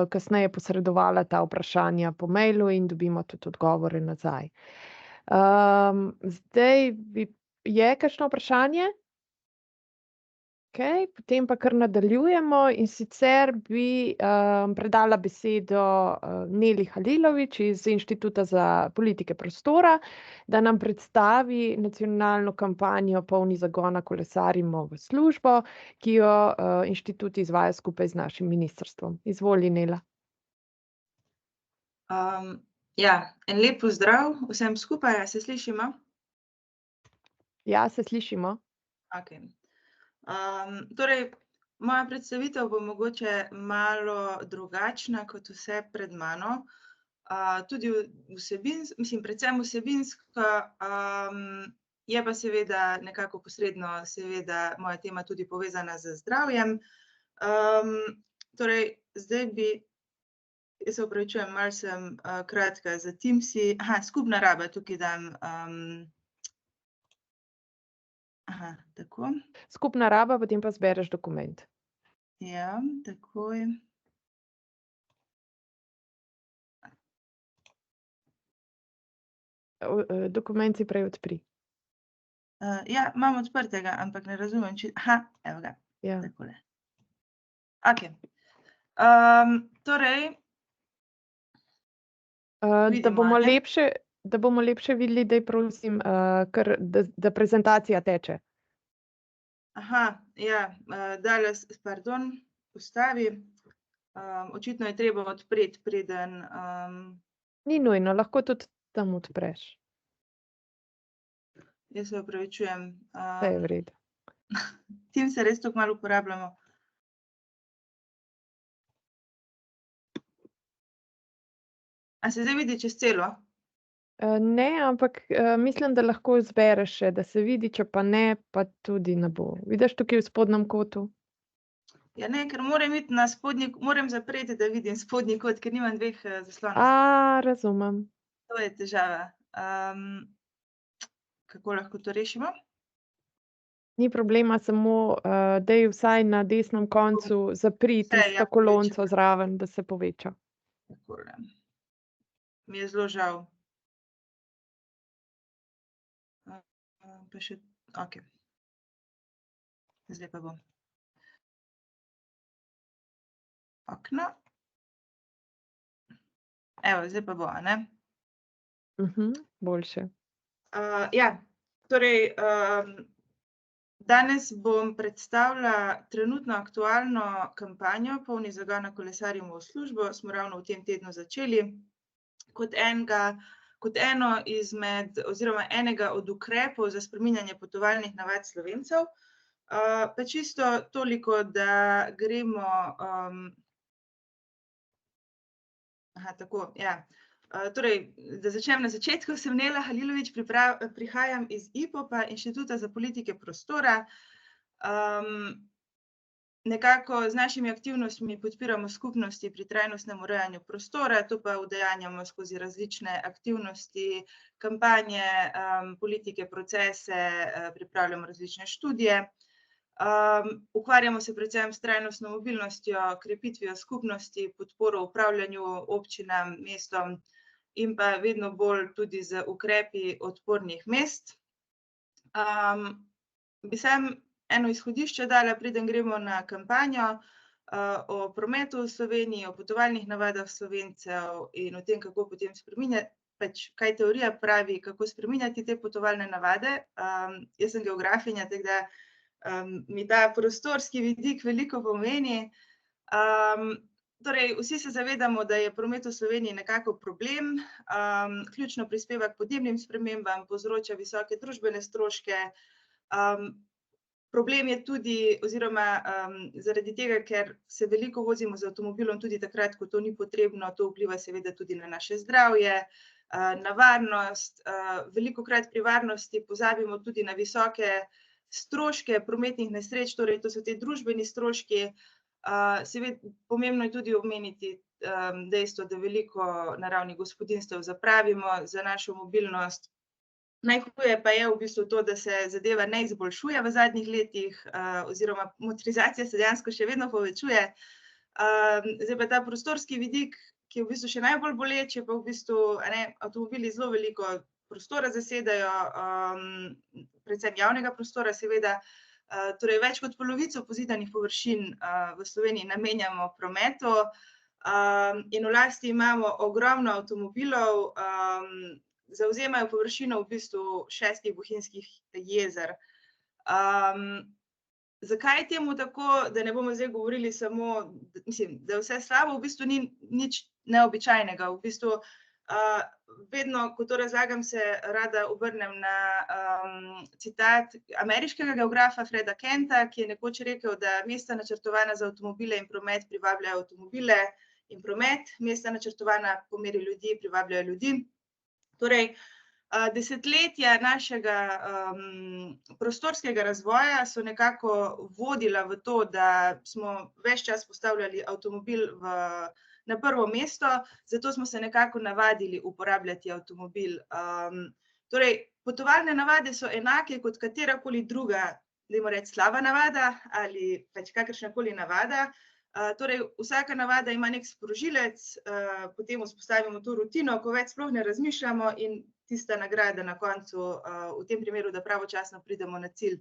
kasneje posredovala ta vprašanja po mailu in dobimo tudi odgovore nazaj. Zdaj je kakšno vprašanje? Okay, potem pa kar nadaljujemo in sicer bi predala besedo Neli Halilović iz Inštituta za politike prostora, da nam predstavi nacionalno kampanjo Polni zagona kolesarimo v službo, ki jo inštitut izvaja skupaj z našim ministrstvom. Izvoli, Nela. En lep pozdrav vsem skupaj, se slišimo? Ja, se slišimo. Okay. Torej, moja predstavitev bo mogoče malo drugačna kot vse pred mano, tudi predvsem vsebinsko, je pa seveda nekako posredno seveda moja tema tudi povezana z zdravjem. Torej, zdaj jaz se opravičujem, malo sem kratka za Teamsi, skupna raba, tukaj dam. Tako. Skupna raba, potem pa zbereš dokument. Ja, takoj. Dokument si prej odpri. Ja, imam odprtega, ampak ne razumem, evo ga, takole. Okej. Torej. Da bomo lepše videli, da prosim, da prezentacija teče. Pardon, ustavi. Očitno je treba odpreti, preden... Ni nujno, lahko tudi tam odpreš. Jaz se opravičujem. Vse je v redu. Tim se res tako malo uporabljamo. A se zdaj vidi čez celo? Ne, ampak mislim, da lahko zbereš še, da se vidi, če pa ne, pa tudi ne bo. Vidiš tukaj v spodnjem kotu? Ja ne, ker moram iti na spodnji, moram zapreti, da vidim spodnji kot, ker nimam dveh zaslonov. Razumem. To je težava. Kako lahko to rešimo? Ni problema, samo daj vsaj na desnem koncu zapri tisto kolonco zraven, da se poveča. Takole. Mi je zelo žal. Pa še, okej. Zdaj pa bom. Okno. Evo, zdaj pa bo, a ne? Boljše. Ja, torej, danes bom predstavila trenutno aktualno kampanjo Polni zagona kolesarimo v službo. Smo ravno v tem tednu začeli kot eno izmed oziroma enega od ukrepov za spreminjanje potovalnih navad Slovencev. Pa čisto toliko, da gremo... tako, ja. Torej, da začnem na začetku, sem Nela Halilović, prihajam iz IPOP-a, Inštituta za politike prostora. Nekako z našimi aktivnostmi podpiramo skupnosti pri trajnostnem urejanju prostora, to pa udejanjamo skozi različne aktivnosti, kampanje, politike, procese, pripravljamo različne študije. Ukvarjamo se predvsem s trajnostno mobilnostjo, krepitvijo skupnosti, podporo upravljanju občinam, mestom in pa vedno bolj tudi z ukrepi odpornih mest. Bi sem eno izhodišče dala, preden gremo na kampanjo, o prometu v Sloveniji, o potovalnih navadah Slovencev in o tem, kako potem spreminjati, kaj teorija pravi, kako spreminjati te potovalne navade. Jaz sem geografinja, tako da mi ta prostorski vidik veliko pomeni. Torej, vsi se zavedamo, da je promet v Sloveniji nekako problem, ključno prispeva k podnebnim spremembam, povzroča visoke družbene stroške. Problem je tudi, oziroma zaradi tega, ker se veliko vozimo z avtomobilom tudi takrat, ko to ni potrebno, to vpliva seveda tudi na naše zdravje, na varnost. Velikokrat pri varnosti pozabimo tudi na visoke stroške prometnih nesreč, torej to so te družbeni stroški. Seveda pomembno je tudi omeniti dejstvo, da veliko naravnih gospodinjstev zapravimo za našo mobilnost. Najhuje pa je v bistvu to, da se zadeva ne izboljšuje v zadnjih letih, oziroma motorizacija se dejansko še vedno povečuje. Zdaj pa ta prostorski vidik, ki je v bistvu še najbolj boleč, je pa v bistvu avtomobili zelo veliko prostora zasedajo, predvsem javnega prostora seveda. Torej več kot polovico pozidanih površin v Sloveniji namenjamo prometu in v lasti imamo ogromno avtomobilov, zavzemajo površino v bistvu 6 bohinjskih jezer. Zakaj je temu tako, da ne bomo zdaj govorili samo, mislim, da je vse slabo, v bistvu ni nič neobičajnega. V bistvu vedno, ko to razlagam, se rada obrnem na citat ameriškega geografa Freda Kenta, ki je nekoč rekel, da mesta načrtovana za avtomobile in promet privabljajo avtomobile in promet, mesta načrtovana po meri ljudi privabljajo ljudi. Torej, desetletja našega prostorskega razvoja so nekako vodila v to, da smo ves čas postavljali avtomobil na prvo mesto, zato smo se nekako navadili uporabljati avtomobil. Torej, potovalne navade so enake kot katerakoli druga, dajmo reči, slaba navada ali pač kakršnakoli navada. Torej, vsaka navada ima nek sprožilec, potem vzpostavimo to rutino, ko več sploh ne razmišljamo in tista nagrada na koncu, v tem primeru, da pravočasno pridemo na cilj.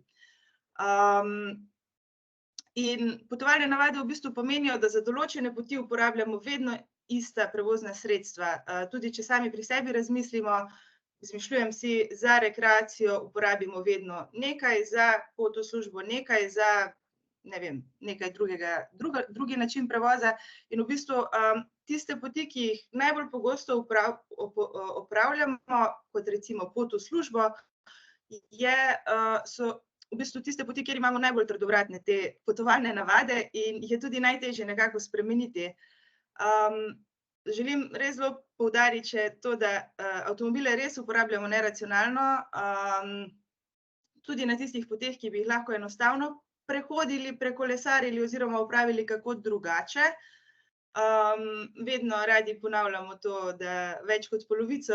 In potovalne navade v bistvu pomenijo, da za določene poti uporabljamo vedno ista prevozna sredstva. Tudi če sami pri sebi razmislimo, izmišljujem si, za rekreacijo uporabimo vedno nekaj, za pot v službo nekaj, za ne vem, nekaj drugega, drugi način prevoza. In v bistvu tiste poti, ki jih najbolj pogosto opravljamo, kot recimo pot v službo, so v bistvu tiste poti, kjer imamo najbolj trdovratne te potovalne navade in je tudi najtežje nekako spremeniti. Želim res zelo poudariti še to, da avtomobile res uporabljamo neracionalno, tudi na tistih poteh, ki bi jih lahko enostavno prehodili, prekolesarili oziroma upravili kako drugače. Vedno radi ponavljamo to, da več kot polovico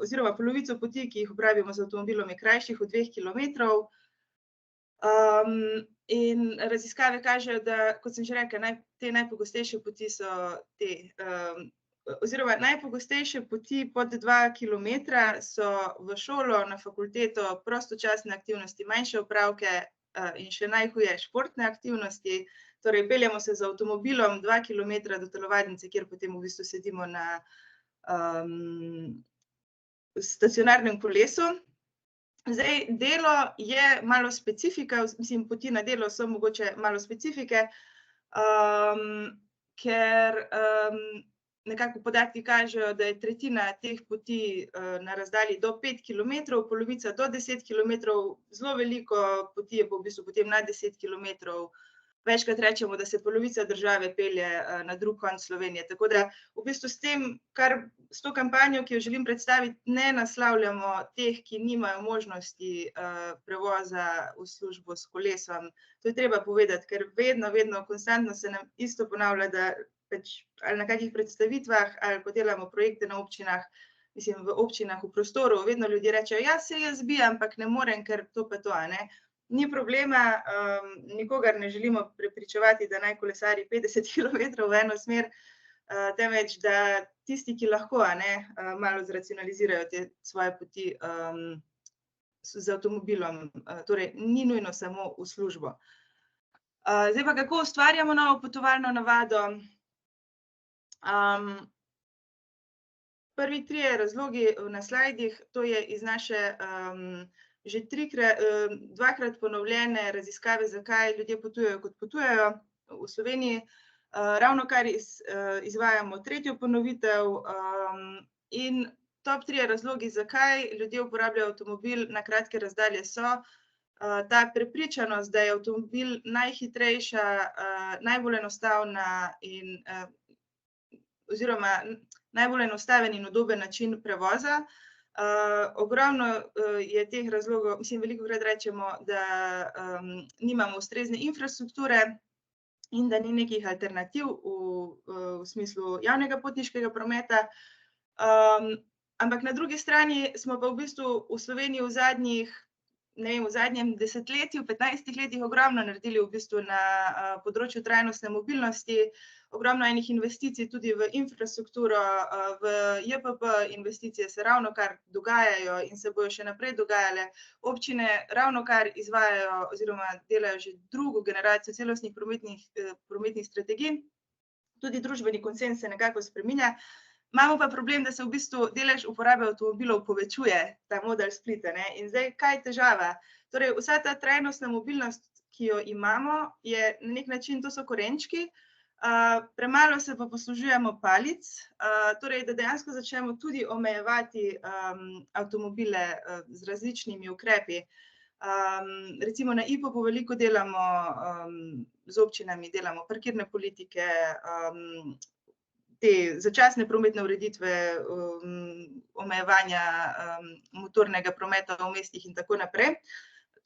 oziroma polovico poti, ki jih upravimo z avtomobilom, je krajših od 2 kilometrov. In raziskave kažejo, da, kot sem že rekla, te najpogostejše poti so te, oziroma najpogostejše poti pod 2 kilometra so v šolo, na fakulteto, prostočasne aktivnosti, manjše opravke in še najhuje športne aktivnosti. Torej, peljemo se z avtomobilom 2 kilometra do telovadnice, kjer potem v bistvu sedimo na stacionarnem kolesu. Zdaj, delo je malo specifika, mislim, poti na delo so mogoče malo specifike, ker nekako podatki kažejo, da je tretjina teh poti na razdalji do 5 kilometrov, polovica do 10 kilometrov, zelo veliko poti je pa v bistvu potem na 10 kilometrov. večkrat rečemo, da se polovica države pelje na drug konec Slovenije. Tako da v bistvu s to kampanjo, ki jo želim predstaviti, ne naslavljamo teh, ki nimajo možnosti prevoza v službo s kolesom. To je treba povedati, ker vedno, konstantno se nam isto ponavlja, da ali na kakih predstavitvah, ali ko delamo projekte na občinah, mislim, v občinah, v prostoru, vedno ljudje rečejo, ja, se jaz bi, ampak ne morem, ker to pa to, ne. Ni problema, nikogar ne želimo prepričevati, da naj kolesari 50 km v eno smer, temveč da tisti, ki lahko, malo zracionalizirajo te svoje poti z avtomobilom. Torej, ni nujno samo v službo. Zdaj pa, kako ustvarjamo novo potovalno navado? Prvi 3 razlogi na slajdih, to je iz naše že 2-krat ponovljene raziskave, zakaj ljudje potujejo, kot potujejo v Sloveniji. Ravnokar izvajamo 3. ponovitev in top 3 razlogi, zakaj ljudje uporabljajo avtomobil na kratke razdalje so ta prepričanost, da je avtomobil najhitrejša, najbolj enostavna in oziroma najbolj enostaven in udoben način prevoza. Ogromno je teh razlogov, mislim, velikokrat rečemo, da nimamo ustrezne infrastrukture in da ni nekih alternativ v smislu javnega potniškega prometa. Ampak na drugi strani smo pa v bistvu v Sloveniji v zadnjem desetletju, 15 letih ogromno naredili v bistvu na področju trajnostne mobilnosti, ogromno enih investicij tudi v infrastrukturo, v JPP investicije se ravnokar dogajajo in se bojo še naprej dogajale. Občine ravnokar izvajajo oziroma delajo že drugo generacijo celostnih prometnih strategij. Tudi družbeni konsenz se nekako spreminja. Imamo pa problem, da se v bistvu delež uporabe avtomobilov povečuje, ta modal split, in zdaj, kaj je težava? Torej, vsa ta trajnostna mobilnost, ki jo imamo, je na nek način, to so korenčki, premalo se pa poslužujemo palic, torej, da dejansko začnemo tudi omejevati avtomobile z različnimi ukrepi. Recimo na IPOP-u veliko delamo z občinami, delamo parkirne politike, te začasne prometne ureditve, omejevanja motornega prometa v mestih in tako naprej.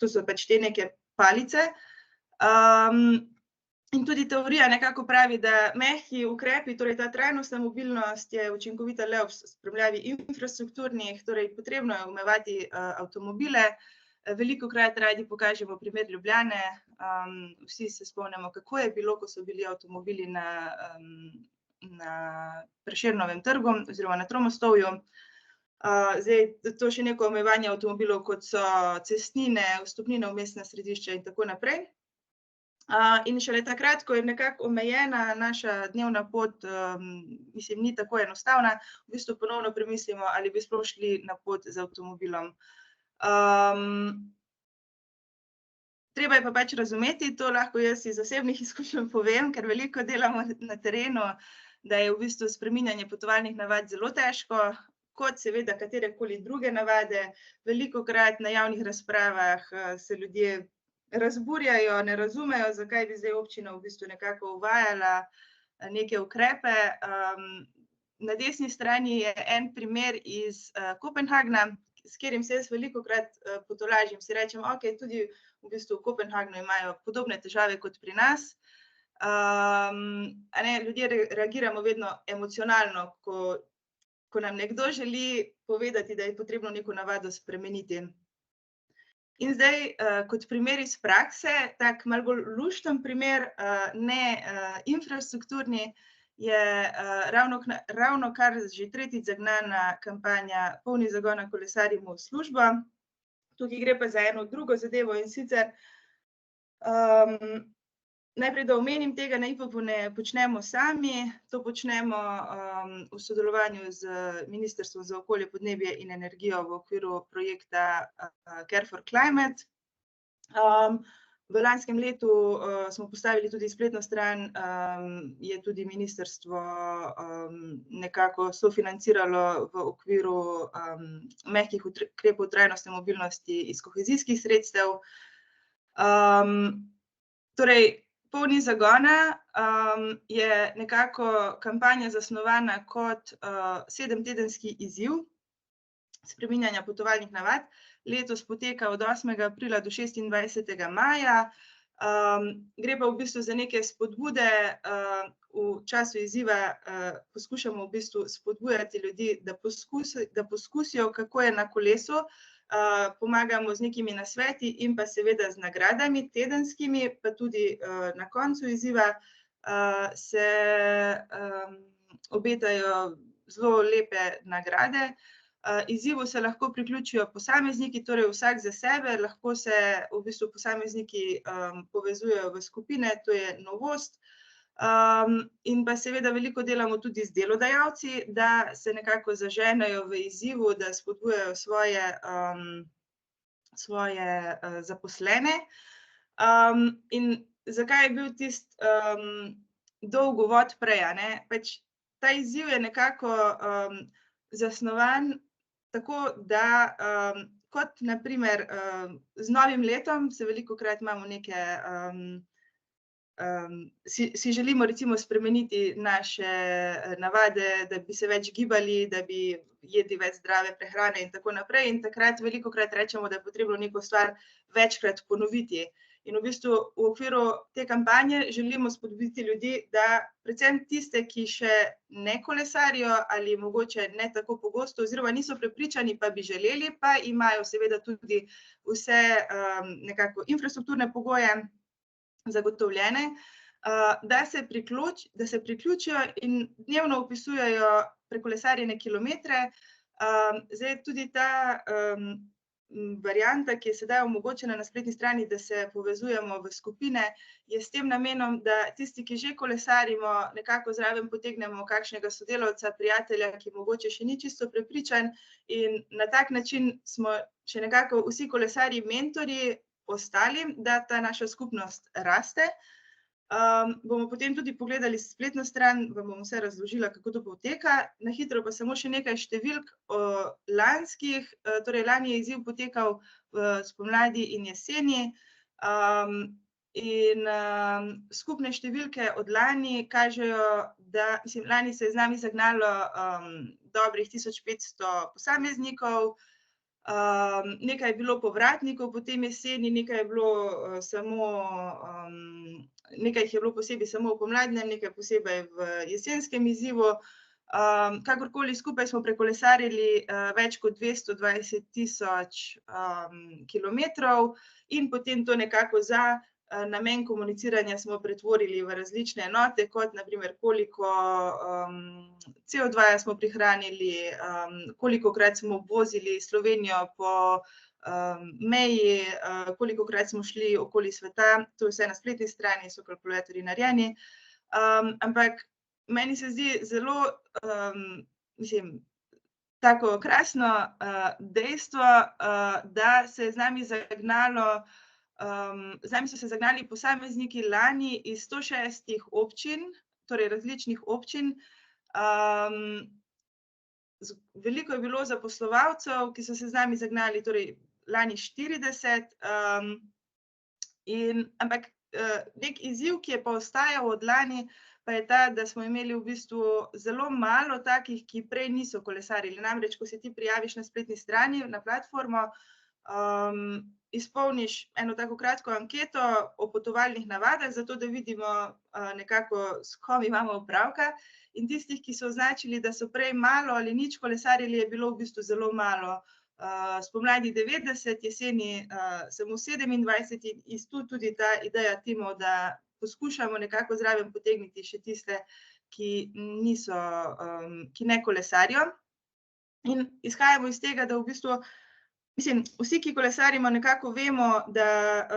To so pač te neke palice. In tudi teorija nekako pravi, da mehki ukrepi, torej ta trajnostna mobilnost je učinkovita le ob spremljavi infrastrukturnih, torej potrebno je omejevati avtomobile. Velikokrat radi pokažemo primer Ljubljane. Vsi se spomnimo, kako je bilo, ko so bili avtomobili na Prešernovem trgu oziroma na Tromostovju. Zdaj, to še neko omejevanje avtomobilov, kot so cestnine, vstopnine v mestna središča in tako naprej. In šele takrat, ko je nekako omejena naša dnevna pot, mislim, ni tako enostavna, v bistvu ponovno premislimo, ali bi sploh šli na pot z avtomobilom. Treba je pa pač razumeti, to lahko jaz iz osebnih izkušenj povem, ker veliko delamo na terenu, da je v bistvu spreminjanje potovalnih navad zelo težko, kot seveda katerekoli druge navade. Velikokrat na javnih razpravah se ljudje razburjajo, ne razumejo, zakaj bi zdaj občina v bistvu nekako uvajala neke ukrepe. Na desni strani je en primer iz Kopenhagna, s katerim se jaz velikokrat potolažim, si rečem, ok, tudi v bistvu v Kopenhagnu imajo podobne težave kot pri nas. Ljudje reagiramo vedno emocionalno, ko nam nekdo želi povedati, da je potrebno neko navado spremeniti. In zdaj, kot primer iz prakse, tak malo bolj lušten primer, ne infrastrukturni, je ravnokar že tretjič zagnana kampanja Polni zagon, kolesarimo v službo. Tukaj gre pa za eno drugo zadevo, in sicer najprej, da omenim, tega na IPOP-u ne počnemo sami, to počnemo v sodelovanju z Ministrstvom za okolje, podnebje in energijo v okviru projekta Care for Climate. V lanskem letu smo postavili tudi spletno stran, je tudi ministrstvo nekako sofinanciralo v okviru mehkih ukrepov trajnostne mobilnosti iz kohezijskih sredstev. Torej, Polni zagona je nekako kampanja zasnovana kot 7-tedenski izziv spreminjanja potovalnih navad. Letos poteka od 8. aprila do 26. maja. Gre pa v bistvu za neke spodbude. V času izziva poskušamo v bistvu spodbujati ljudi, da poskusijo, kako je na kolesu. Pomagamo z nekimi nasveti in pa seveda z nagradami tedenskimi, pa tudi na koncu izziva se obetajo zelo lepe nagrade. Izzivu se lahko priključijo posamezniki, torej vsak za sebe, lahko se v bistvu posamezniki povezujejo v skupine, to je novost. In pa seveda veliko delamo tudi z delodajalci, da se nekako zaženejo v izzivu, da spodbujajo svoje zaposlene. In zakaj je bil tisti dolg uvod prej, a ne? Pač ta izziv je nekako zasnovan tako, da kot na primer z novim letom se velikokrat imamo neke si želimo recimo spremeniti naše navade, da bi se več gibali, da bi jedli več zdrave prehrane in tako naprej. In takrat velikokrat rečemo, da je potrebno neko stvar večkrat ponoviti. In v bistvu v okviru te kampanje želimo spodbuditi ljudi, da predvsem tiste, ki še ne kolesarijo ali mogoče ne tako pogosto oziroma niso prepričani, pa bi želeli, pa imajo seveda tudi vse nekako infrastrukturne pogoje zagotovljene, da se priključijo in dnevno vpisujejo prekolesarjene kilometre. Zdaj tudi ta varianta, ki je sedaj omogočena na spletni strani, da se povezujemo v skupine, je s tem namenom, da tisti, ki že kolesarimo, nekako zraven potegnemo kakšnega sodelavca, prijatelja, ki mogoče še ni čisto prepričan, in na tak način smo še nekako vsi kolesarji mentorji ostalim, da ta naša skupnost raste. Bomo potem tudi pogledali spletno stran, vam bom vse razložila, kako to poteka. Na hitro pa samo še nekaj številk lanskih. Torej, lani je izziv potekal spomladi in jeseni. In skupne številke od lani kažejo, da, mislim, lani se je z nami zagnalo dobrih 1500 posameznikov. Nekaj je bilo povratnikov potem jeseni, nekaj je bilo nekaj jih je bilo posebej samo v pomladnem, nekaj posebej v jesenskem izzivu. Kakorkoli skupaj smo prekolesarili več kot 220.000 kilometrov in potem to nekako za namen komuniciranja smo pretvorili v različne enote, kot na primer koliko CO2 smo prihranili, kolikokrat smo obvozili Slovenijo po meji, kolikokrat smo šli okoli sveta, to je vse na spletni strani, so kalkulatorji narejeni. Ampak meni se zdi zelo, tako krasno dejstvo, da se je z nami so se zagnali posamezniki lani iz 106 občin, torej različnih občin. Veliko je bilo zaposlovalcev, ki so se z nami zagnali, torej lani 40. Ampak nek izziv, ki je pa ostajal od lani, pa je ta, da smo imeli v bistvu zelo malo takih, ki prej niso kolesarili. Namreč, ko se ti prijaviš na spletni strani, na platformo, izpolniš eno tako kratko anketo o potovalnih navadah, zato da vidimo nekako, s kom imamo opravka. In tistih, ki so označili, da so prej malo ali nič kolesarili, je bilo v bistvu zelo malo. Spomladi 90, jeseni samo 27 in tu tudi ta ideja timov, da poskušamo nekako zraven potegniti še tiste, ki ne kolesarijo. In izhajamo iz tega, da v bistvu, vsi, ki kolesarimo, nekako vemo, da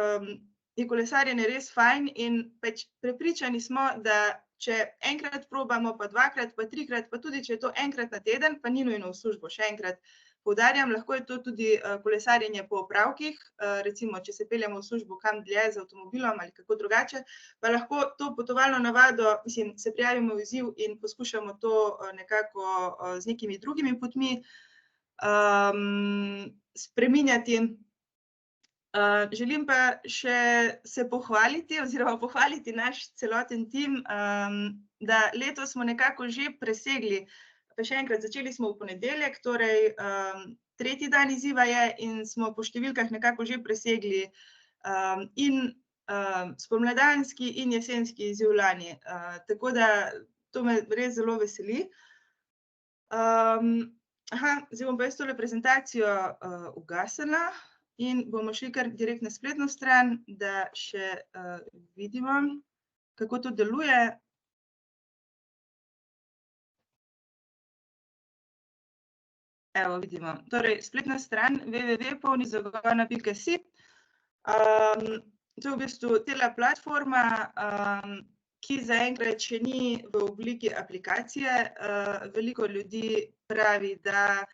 je kolesarjenje res fajn in pač prepričani smo, da če enkrat probamo, pa dvakrat, pa trikrat, pa tudi če je to enkrat na teden, pa ni nujno v službo, še enkrat poudarjam, lahko je to tudi kolesarjenje po opravkih, recimo, če se peljemo v službo kam dlje z avtomobilom ali kako drugače, pa lahko to potovalno navado, se prijavimo v izziv in poskušamo to nekako z nekimi drugimi potmi spreminjati. Želim pa še se pohvaliti oziroma pohvaliti naš celoten tim, da letos smo nekako že presegli, pa še enkrat, začeli smo v ponedeljek, torej tretji dan izziva je in smo po številkah nekako že presegli in spomladanski in jesenski izziv lani. Tako da to me res zelo veseli. Zdaj bom pa jaz tole prezentacijo ugasnila. In bomo šli kar direkt na spletno stran, da še vidimo, kako to deluje. Evo, vidimo. Torej, spletna stran www.polnizagona.si. To je v bistvu tela platforma, ki zaenkrat še ni v obliki aplikacije. Veliko ljudi pravi, da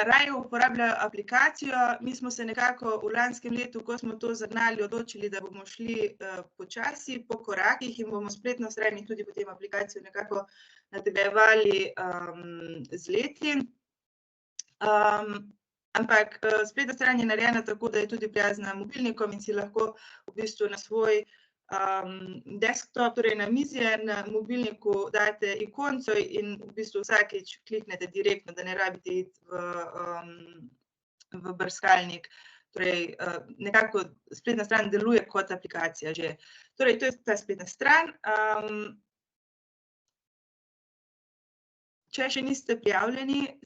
raje uporabljajo aplikacijo. Mi smo se nekako v lanskem letu, ko smo to zagnali, odločili, da bomo šli počasi, po korakih in bomo spletno stran in tudi potem aplikacijo nekako nadgrajevali z leti. Ampak spletna stran je narejena tako, da je tudi prijazna mobilnikom in si lahko v bistvu na svoj desktop, torej na mizje, na mobilniku date ikonco in v bistvu vsakič kliknete direktno, da ne rabite iti v brskalnik. Torej, nekako spletna stran deluje kot aplikacija že. Torej, to je ta spletna stran. Če še niste prijavljeni,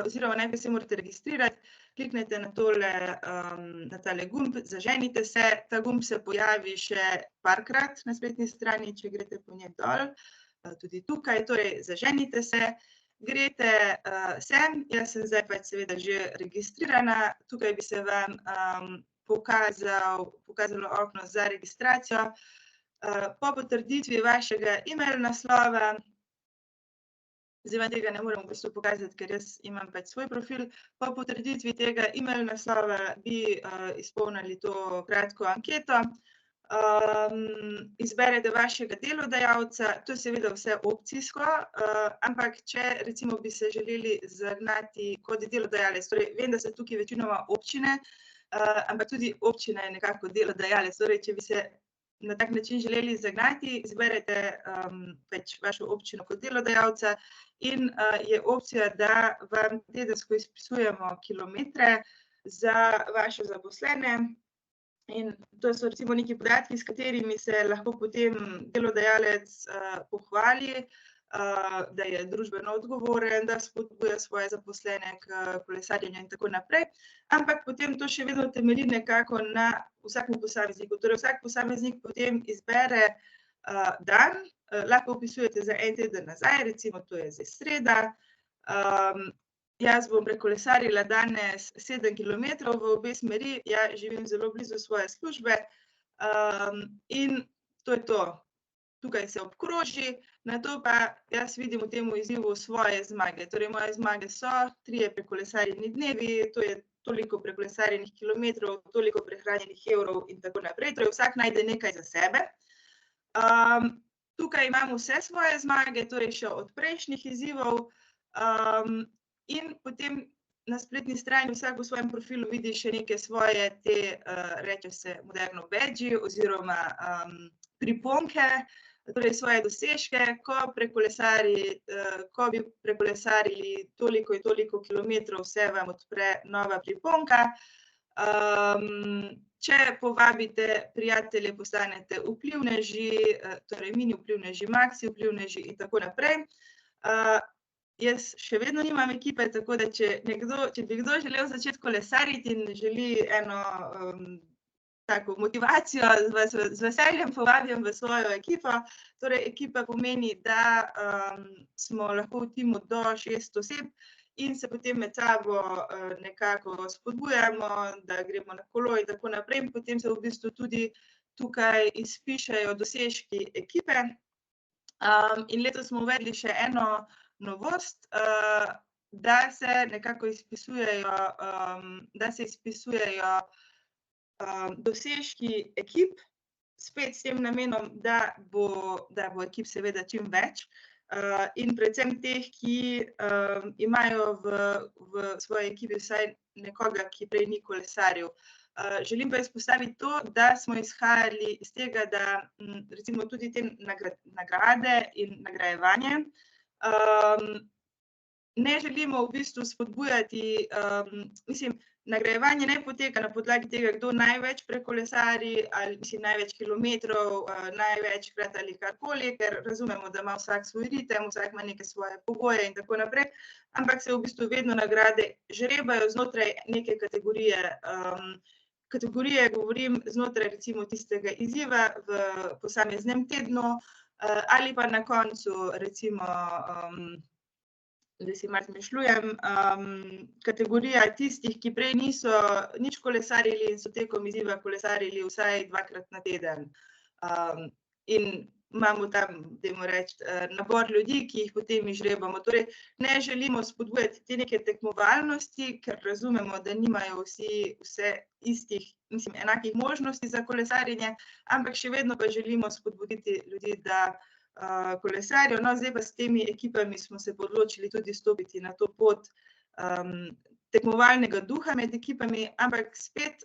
oziroma najprej se morate registrirati, kliknete na tale gumb, zaženite se, ta gumb se pojavi še parkrat na spletni strani, če greste po njej dol, tudi tukaj, torej zaženite se, greste sem, jaz sem zdaj pač seveda že registrirana, tukaj bi se vam pokazalo okno za registracijo. Po potrditvi vašega e-mail naslova, zdaj vam tega ne morem v bistvu pokazati, ker jaz imam pač svoj profil. Po potrditvi tega e-mail naslova bi izpolnili to kratko anketo. Izberete vašega delodajalca, to je seveda vse opcijsko, ampak če recimo bi se želeli zagnati kot delodajalec, torej vem, da so tukaj večinoma občine, ampak tudi občina je nekako delodajalec, torej če bi se na tak način želeli zagnati, izberete pač vašo občino kot delodajalca in je opcija, da vam tedensko izpisujemo kilometre za vaše zaposlene. In to so recimo neki podatki, s katerimi se lahko potem delodajalec pohvali, da je družbeno odgovoren, da spodbuja svoje zaposlene k kolesarjenju in tako naprej. Ampak potem to še vedno temelji nekako na vsakem posamezniku. Torej vsak posameznik potem izbere dan, lahko vpisujete za en teden nazaj, recimo to je zdaj sreda. Jaz bom prekolesarila danes 7 kilometrov v obe smeri, ja, živim zelo blizu svoje službe in to je to. Tukaj se obkroži, nato pa jaz vidim v tem izzivu svoje zmage. Torej, moje zmage so 3 prekolesarjeni dnevi, to je toliko prekolesarjenih kilometrov, toliko prehranjenih evrov in tako naprej. Torej, vsak najde nekaj za sebe. Tukaj imam vse svoje zmage, torej še od prejšnjih izzivov in potem na spletni strani vsak v svojem profilu vidi še neke svoje reče se moderno badge oziroma priponke, torej svoje dosežke, ko bi prekolesarili toliko in toliko kilometrov, se vam odpre nova priponka. Če povabite prijatelje, postanete vplivneži, torej mini vplivneži, maxi vplivneži in tako naprej. Jaz še vedno nimam ekipe, tako da če bi kdo želel začeti kolesariti in želi eno tako motivacijo, z veseljem povabim v svojo ekipo. Torej, ekipa pomeni, da smo lahko v timu do 6 oseb in se potem med sabo nekako spodbujamo, da gremo na kolo in tako naprej. Potem se v bistvu tudi tukaj izpišejo dosežki ekipe. In letos smo uvedli še eno novost, da se nekako izpisujejo dosežki ekip, spet s tem namenom, da bo ekip seveda čim več. in predvsem teh, ki imajo v svoji ekipi vsaj nekoga, ki prej ni kolesaril. Želim pa izpostaviti to, da smo izhajali iz tega, da recimo tudi te nagrade in nagrajevanje ne želimo v bistvu spodbujati, nagrajevanje ne poteka na podlagi tega, kdo največ prekolesari, ali največ kilometrov, največkrat ali karkoli, ker razumemo, da ima vsak svoj ritem, vsak ima neke svoje pogoje in tako naprej, ampak se v bistvu vedno nagrade žrebajo znotraj neke kategorije. Kategorije govorim znotraj recimo tistega izziva v posameznem tednu ali pa na koncu recimo, da si malo zmišljujem, kategorija tistih, ki prej niso nič kolesarili in so tekom izziva kolesarili vsaj 2-krat na teden. In imamo tam, dajmo reči, nabor ljudi, ki jih potem izžrebamo. Torej, ne želimo spodbujati te neke tekmovalnosti, ker razumemo, da nimajo vse istih, enakih možnosti za kolesarjenje, ampak še vedno pa želimo spodbuditi ljudi, da kolesarijo. No, zdaj pa s temi ekipami smo se odločili tudi stopiti na to pot tekmovalnega duha med ekipami, ampak spet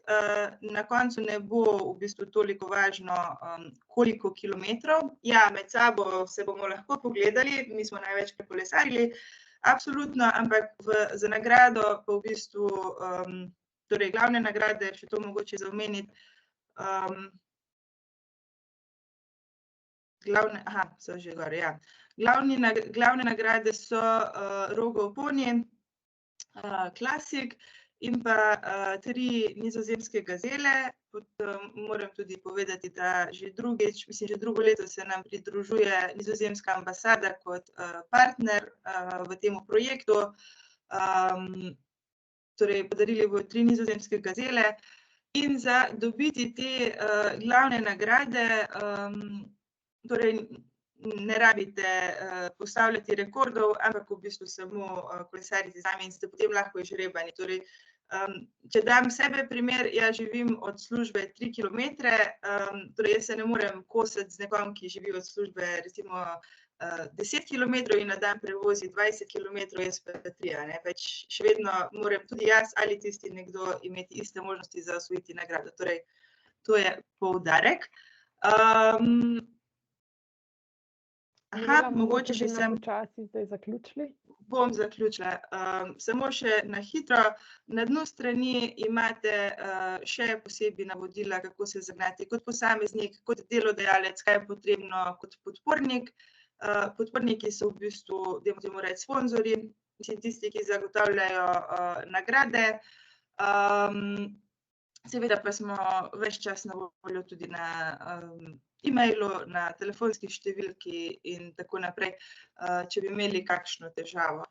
na koncu ne bo v bistvu toliko važno, koliko kilometrov. Ja, med sabo se bomo lahko pogledali, mi smo največ prekolesarili, absolutno, ampak za nagrado pa v bistvu, torej glavne nagrade, še to mogoče za omeniti, so že gor, ja. Glavne nagrade so Rogov poni, Classic in pa 3 nizozemske gazele. Moram tudi povedati, da že drugo leto se nam pridružuje nizozemska ambasada kot partner v tem projektu. Torej, podarili bodo 3 nizozemske gazele in za dobiti te glavne nagrade, torej ne rabite postavljati rekordov, ampak v bistvu samo kolesariti z nami in ste potem lahko izžrebani. Torej, če dam sebe primer, jaz živim od službe 3 kilometre, torej jaz se ne morem kosati z nekom, ki živi od službe recimo 10 kilometrov in na dan prevozi 20 kilometrov, jaz pa 3, ne, pač še vedno moram tudi jaz ali tisti nekdo imeti iste možnosti za osvojiti nagrado. Torej, to je poudarek. Mogoče še sem počasi zdaj zaključili. Bom zaključila. Samo še na hitro, na dnu strani imate še posebej navodila, kako se zagnati kot posameznik, kot delodajalec, kaj je potrebno kot podpornik. Podporniki so v bistvu, dajmo temu reči, sponzorji, tisti, ki zagotavljajo nagrade. Seveda pa smo ves čas na voljo tudi na e-mailu, na telefonski številki in tako naprej, če bi imeli kakšno težavo.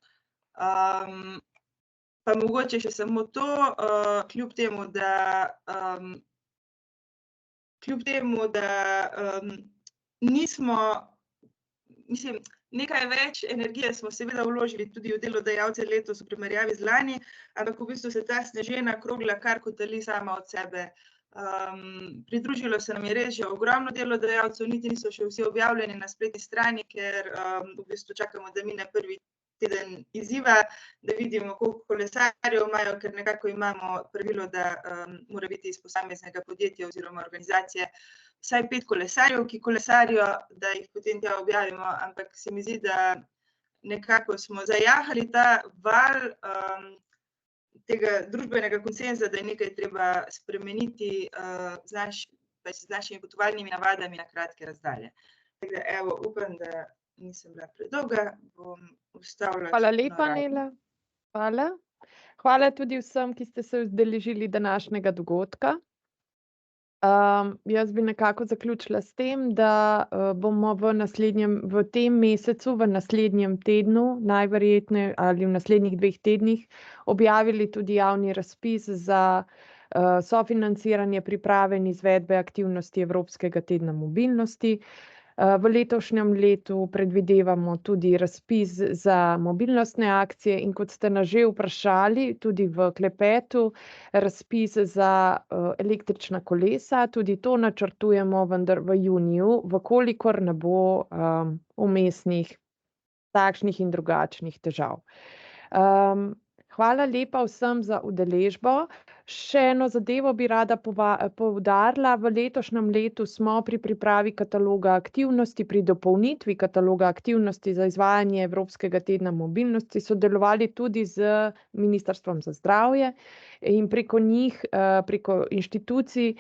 Pa mogoče še samo to, kljub temu, da nismo, nekaj več energije smo seveda vložili tudi v delodajalce letos v primerjavi z lani, ampak v bistvu se ta snežena krogla kar kotali sama od sebe. Pridružilo se nam je res že ogromno delodajalcev, niti niso še vsi objavljeni na spletni strani, ker v bistvu čakamo, da mine prvi teden izziva, da vidimo, koliko kolesarjev imajo, ker nekako imamo pravilo, da mora biti iz posameznega podjetja oziroma organizacije vsaj 5 kolesarjev, ki kolesarijo, da jih potem tja objavimo, ampak se mi zdi, da nekako smo zajahali ta val tega družbenega konsenza, da je nekaj treba spremeniti z našimi potovalnimi navadami na kratke razdalje. Tako da, evo, upam, da nisem bila predolga, bom ustavila. Hvala lepa, Nela. Hvala. Hvala tudi vsem, ki ste se udeležili današnjega dogodka. Jaz bi nekako zaključila s tem, da bomo v tem mesecu, v naslednjem tednu, najverjetneje ali v naslednjih 2 tednih, objavili tudi javni razpis za sofinanciranje priprave in izvedbe aktivnosti Evropskega tedna mobilnosti. V letošnjem letu predvidevamo tudi razpis za mobilnostne akcije in kot ste nas že vprašali, tudi v klepetu, razpis za električna kolesa, tudi to načrtujemo, vendar v juniju, v kolikor ne bo vmesnih takšnih in drugačnih težav. Hvala lepa vsem za udeležbo. Še eno zadevo bi rada poudarila. V letošnjem letu smo pri pripravi kataloga aktivnosti, pri dopolnitvi kataloga aktivnosti za izvajanje Evropskega tedna mobilnosti sodelovali tudi z Ministrstvom za zdravje in preko njih, preko inštitucij,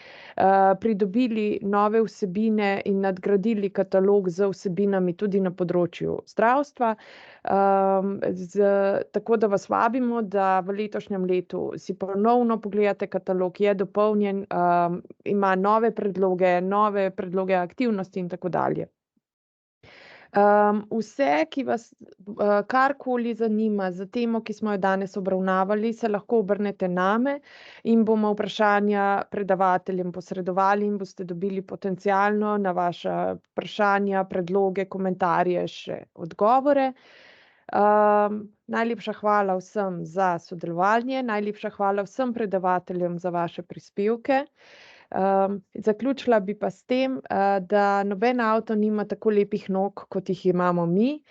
pridobili nove vsebine in nadgradili katalog z vsebinami tudi na področju zdravstva. Tako da vas vabimo, da v letošnjem letu si ponovno pogledate katalog, je dopolnjen, ima nove predloge aktivnosti in tako dalje. Vse, ki vas karkoli zanima za temo, ki smo jo danes obravnavali, se lahko obrnete name in bomo vprašanja predavateljem posredovali in boste dobili potencialno na vaša vprašanja, predloge, komentarje še odgovore. Najlepša hvala vsem za sodelovanje, najlepša hvala vsem predavateljem za vaše prispevke. Zaključila bi pa s tem, da noben avto nima tako lepih nog, kot jih imamo mi.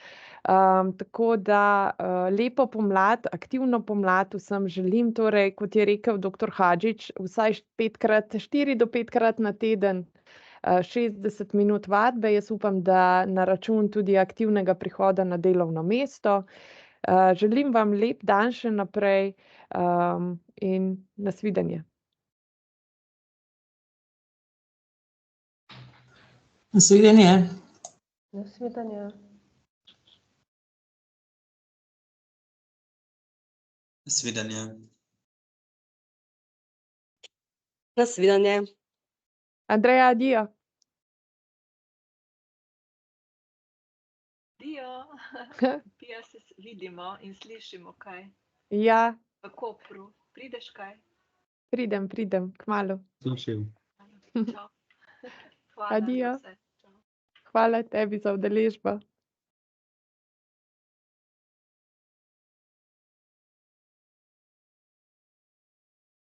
Tako da lepo pomlad, aktivno pomlad vsem želim, torej kot je rekel doktor Hadžič, vsaj 4 do 5krat na teden 60 minut vadbe. Jaz upam, da na račun tudi aktivnega prihoda na delovno mesto. Želim vam lep dan še naprej in nasvidenje. Nasvidenje. Nasvidenje. Nasvidenje. Nasvidenje. Andreja, adijo. Adijo. Pija, se vidimo in slišimo kaj. Ja. V Kopru. Prideš kaj? Pridem, kmalu. Slišim. Čau. Hvala za Adijo. vse. Čau. Hvala tebi za udeležbo.